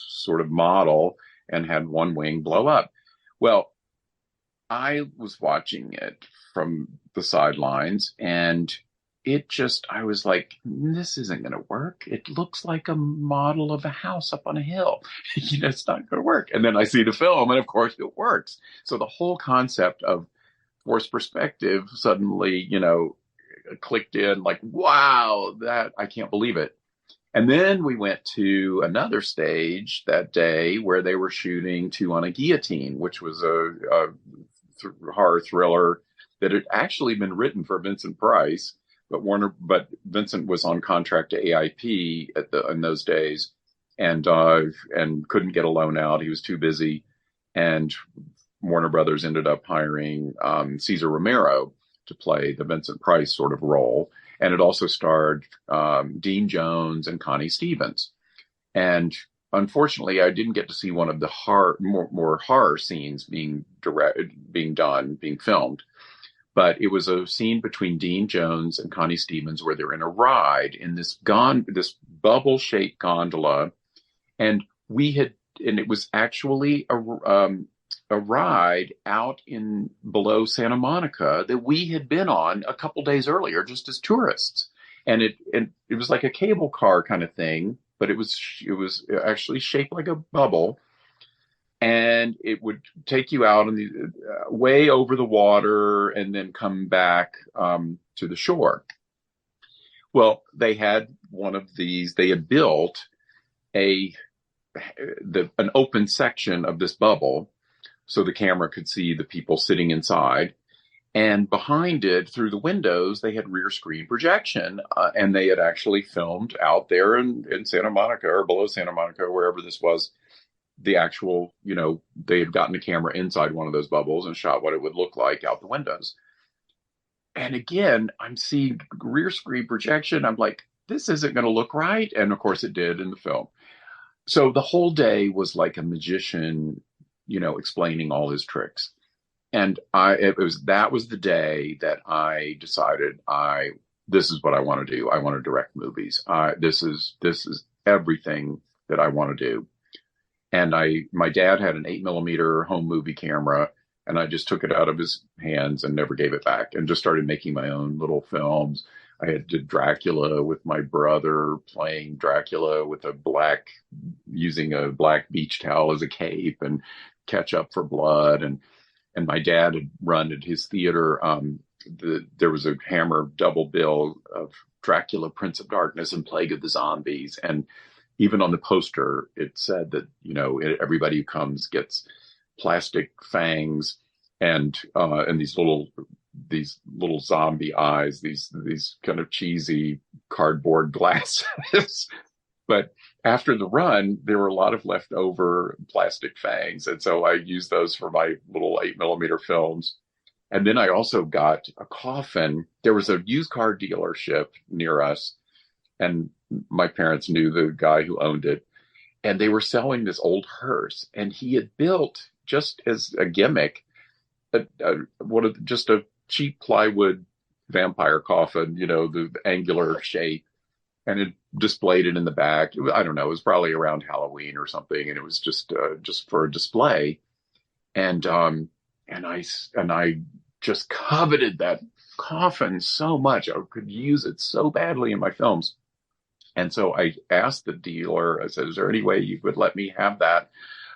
sort of model and had one wing blow up. Well, I was watching it from the sidelines, and I was like, this isn't going to work. It looks like a model of a house up on a hill. It's not going to work. And then I see the film, and of course it works. So the whole concept of forced perspective suddenly, clicked in like, wow, that I can't believe it. And then we went to another stage that day where they were shooting Two on a Guillotine, which was a horror thriller that had actually been written for Vincent Price, but Vincent was on contract to AIP in those days, and couldn't get a loan out. He was too busy, and Warner Brothers ended up hiring Cesar Romero to play the Vincent Price sort of role, and it also starred Dean Jones and Connie Stevens. And unfortunately, I didn't get to see one of the more horror scenes being filmed. But it was a scene between Dean Jones and Connie Stevens where they're in a ride in this bubble-shaped gondola, and it was actually a ride out in below Santa Monica that we had been on a couple days earlier just as tourists, and it was like a cable car kind of thing, but it was actually shaped like a bubble. And it would take you out on the way over the water and then come back to the shore. Well, they had one of these. They had built an open section of this bubble so the camera could see the people sitting inside. And behind it, through the windows, they had rear screen projection. And they had actually filmed out there in Santa Monica or below Santa Monica, wherever this was. The actual, they had gotten a camera inside one of those bubbles and shot what it would look like out the windows. And again, I'm seeing rear screen projection. I'm like, this isn't going to look right. And of course it did in the film. So the whole day was like a magician, explaining all his tricks. And that was the day that I decided this is what I want to do. I want to direct movies. This is everything that I want to do. And my dad had an 8mm home movie camera, and I just took it out of his hands and never gave it back, and just started making my own little films. I did Dracula with my brother, playing Dracula using a black beach towel as a cape and ketchup for blood. And my dad had run at his theater. There was a Hammer double bill of Dracula, Prince of Darkness, and Plague of the Zombies. And even on the poster, it said that, everybody who comes gets plastic fangs and these little zombie eyes, these kind of cheesy cardboard glasses. But after the run, there were a lot of leftover plastic fangs. And so I used those for my little 8mm films. And then I also got a coffin. There was a used car dealership near us, and my parents knew the guy who owned it, and they were selling this old hearse, and he had built, just as a gimmick, just a cheap plywood vampire coffin, the angular shape, and it displayed it in the back. I don't know, it was probably around Halloween or something, and it was just for a display. And I just coveted that coffin so much. I could use it so badly in my films. And so I asked the dealer, I said, is there any way you would let me have that?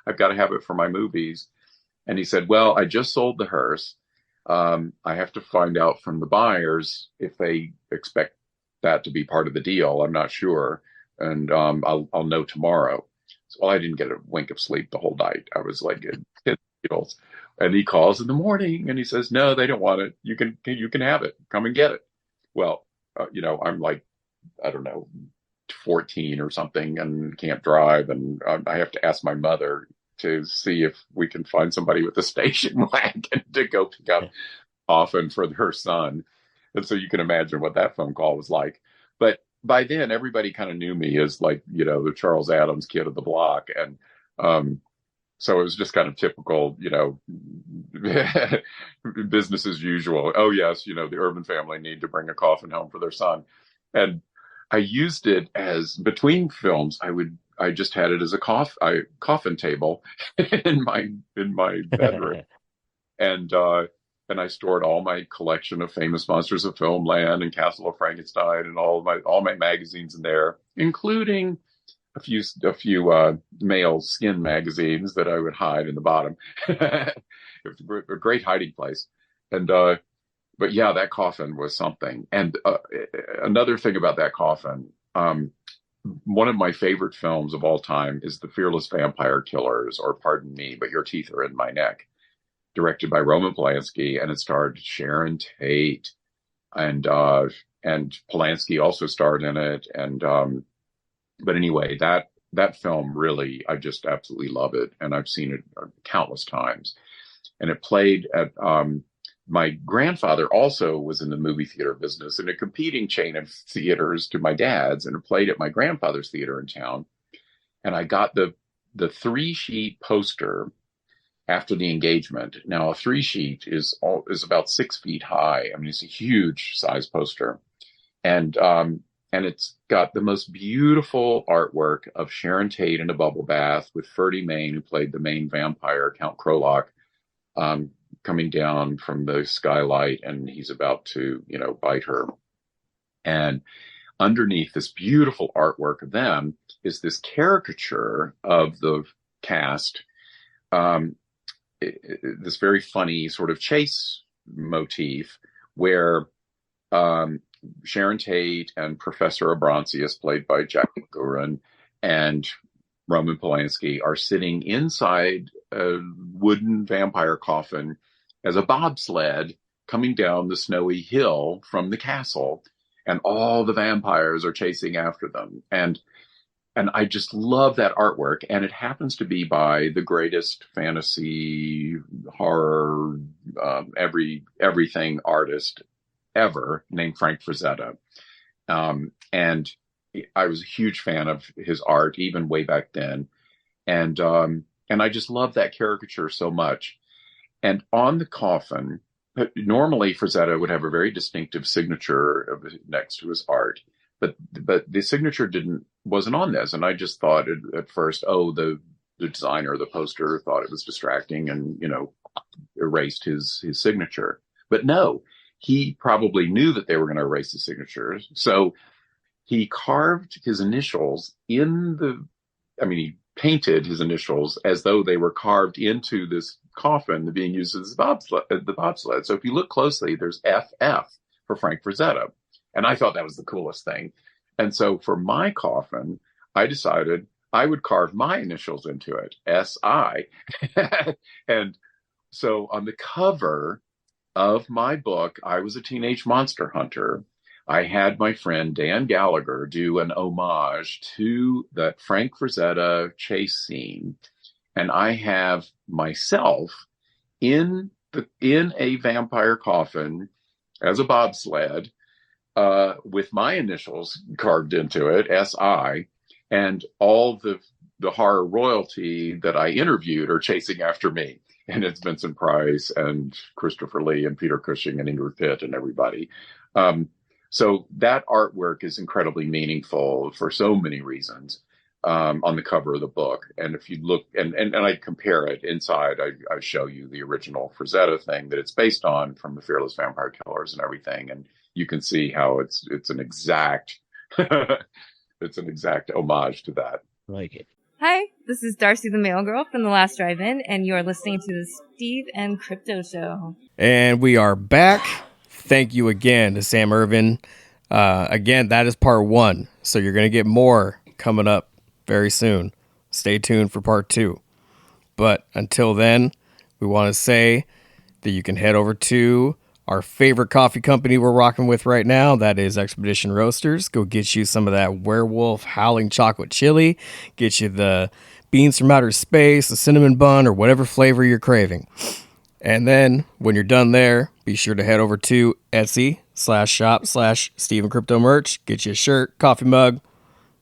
I've got to have it for my movies. And he said, well, I just sold the hearse. I have to find out from the buyers if they expect that to be part of the deal. I'm not sure. And I'll know tomorrow. So I didn't get a wink of sleep the whole night. I was like, and he calls in the morning and he says, no, they don't want it. You can have it. Come and get it. Well, I'm like, I don't know, 14 or something, and can't drive, and I have to ask my mother to see if we can find somebody with a station wagon to go pick up often for her son. And so you can imagine what that phone call was like. But by then everybody kind of knew me as like, the Charles Addams kid of the block. And so it was just kind of typical, business as usual. Oh yes, the Irvin family need to bring a coffin home for their son. And I used it as, between films, I just had it as a coffin table in my bedroom. and I stored all my collection of famous monsters of Filmland and Castle of Frankenstein and all my magazines in there, including a few male skin magazines that I would hide in the bottom. It was a great hiding place. And but yeah, that coffin was something. And another thing about that coffin, one of my favorite films of all time is The Fearless Vampire Killers, or Pardon Me, But Your Teeth Are in My Neck, directed by Roman Polanski, and it starred Sharon Tate, and Polanski also starred in it. And but anyway, that film really, I just absolutely love it, and I've seen it countless times. And it played at my grandfather also was in the movie theater business in a competing chain of theaters to my dad's, and it played at my grandfather's theater in town. And I got the 3-sheet poster after the engagement. Now, a 3-sheet is about 6 feet high. I mean, it's a huge size poster. And it's got the most beautiful artwork of Sharon Tate in a bubble bath with Ferdy Mayne, who played the main vampire, Count Krolock, coming down from the skylight, and he's about to, bite her. And underneath this beautiful artwork of them is this caricature of the cast, this very funny sort of chase motif where Sharon Tate and Professor Abranzius, played by Jack McGurran, and Roman Polanski are sitting inside a wooden vampire coffin as a bobsled coming down the snowy hill from the castle, and all the vampires are chasing after them. And I just love that artwork. And it happens to be by the greatest fantasy, horror, everything artist ever, named Frank Frazetta. And I was a huge fan of his art, even way back then. And I just love that caricature so much. And on the coffin, normally Frazetta would have a very distinctive signature next to his art, but the signature wasn't on this. And I just thought at first, the designer of the poster thought it was distracting and, erased his signature. But no, he probably knew that they were going to erase his signature. So he carved his initials he painted his initials as though they were carved into this coffin being used as the bobsled. So if you look closely, there's FF for Frank Frazetta. And I thought that was the coolest thing. And so for my coffin, I decided I would carve my initials into it, SI. And so on the cover of my book, I Was a Teenage Monster Hunter, I had my friend Dan Gallagher do an homage to that Frank Frazetta chase scene. And I have myself in a vampire coffin as a bobsled, with my initials carved into it, SI, and all the horror royalty that I interviewed are chasing after me. And it's Vincent Price and Christopher Lee and Peter Cushing and Ingrid Pitt and everybody. So that artwork is incredibly meaningful for so many reasons, on the cover of the book. And if you look, and I compare it inside, I show you the original Frazetta thing that it's based on from The Fearless Vampire Killers and everything. And you can see how it's an exact, it's an exact homage to that. I like it. Hi, this is Darcy the Mail Girl from The Last Drive-In, and you're listening to the Steve and Crypto Show. And we are back. Thank you again to Sam Irvin. Again, that is part 1. So you're going to get more coming up very soon. Stay tuned for part 2. But until then, we want to say that you can head over to our favorite coffee company we're rocking with right now. That is Expedition Roasters. Go get you some of that werewolf howling chocolate chili. Get you the beans from outer space, the cinnamon bun, or whatever flavor you're craving. And then when you're done there, be sure to head over to Etsy/shop/Steve and Crypto merch. Get you a shirt, coffee mug,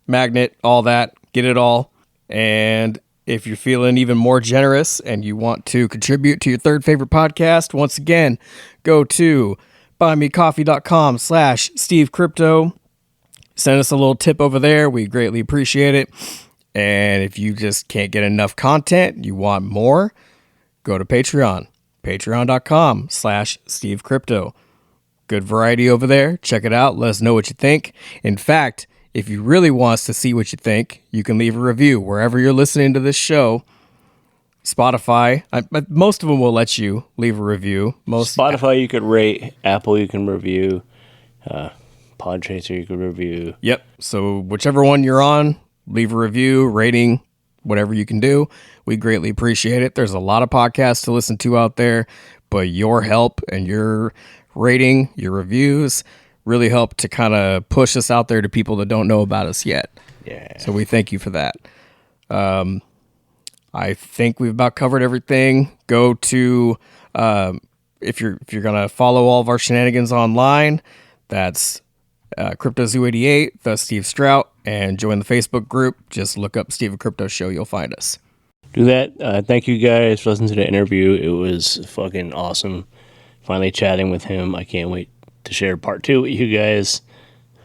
magnet, all that. Get it all. And if you're feeling even more generous and you want to contribute to your third favorite podcast, once again, go to buymecoffee.com/Steve Crypto. Send us a little tip over there. We greatly appreciate it. And if you just can't get enough content, you want more, go to Patreon. Patreon.com/Steve Crypto. Good variety over there. Check it out. Let us know what you think. In fact, if you really want us to see what you think, you can leave a review wherever you're listening to this show. Spotify, most of them will let you leave a review. Spotify, you could rate. Apple, you can review. Podchaser, you could review. Yep. So whichever one you're on, leave a review, rating, whatever you can do. We greatly appreciate it. There's a lot of podcasts to listen to out there, but your help and your rating, your reviews really help to kind of push us out there to people that don't know about us yet. Yeah. So we thank you for that. I think we've about covered everything. Go to if you're gonna follow all of our shenanigans online, that's CryptoZoo88, the Steve Strout, and join the Facebook group. Just look up Steve and Crypto Show. You'll find us. Do that. Thank you guys for listening to the interview. It was fucking awesome. Finally chatting with him. I can't wait to share part 2 with you guys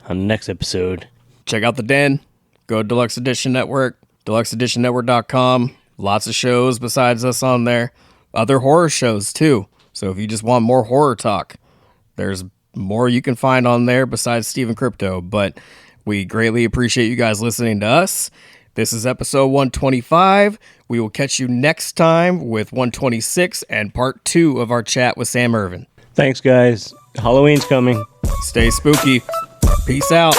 on the next episode. Check out the Den. Go to Deluxe Edition Network, deluxeeditionnetwork.com. Lots of shows besides us on there. Other horror shows too. So if you just want more horror talk, there's more you can find on there besides Steve Crypto. But we greatly appreciate you guys listening to us. This is episode 125. We will catch you next time with 126 and part 2 of our chat with Sam Irvin. Thanks, guys. Halloween's coming. Stay spooky. Peace out.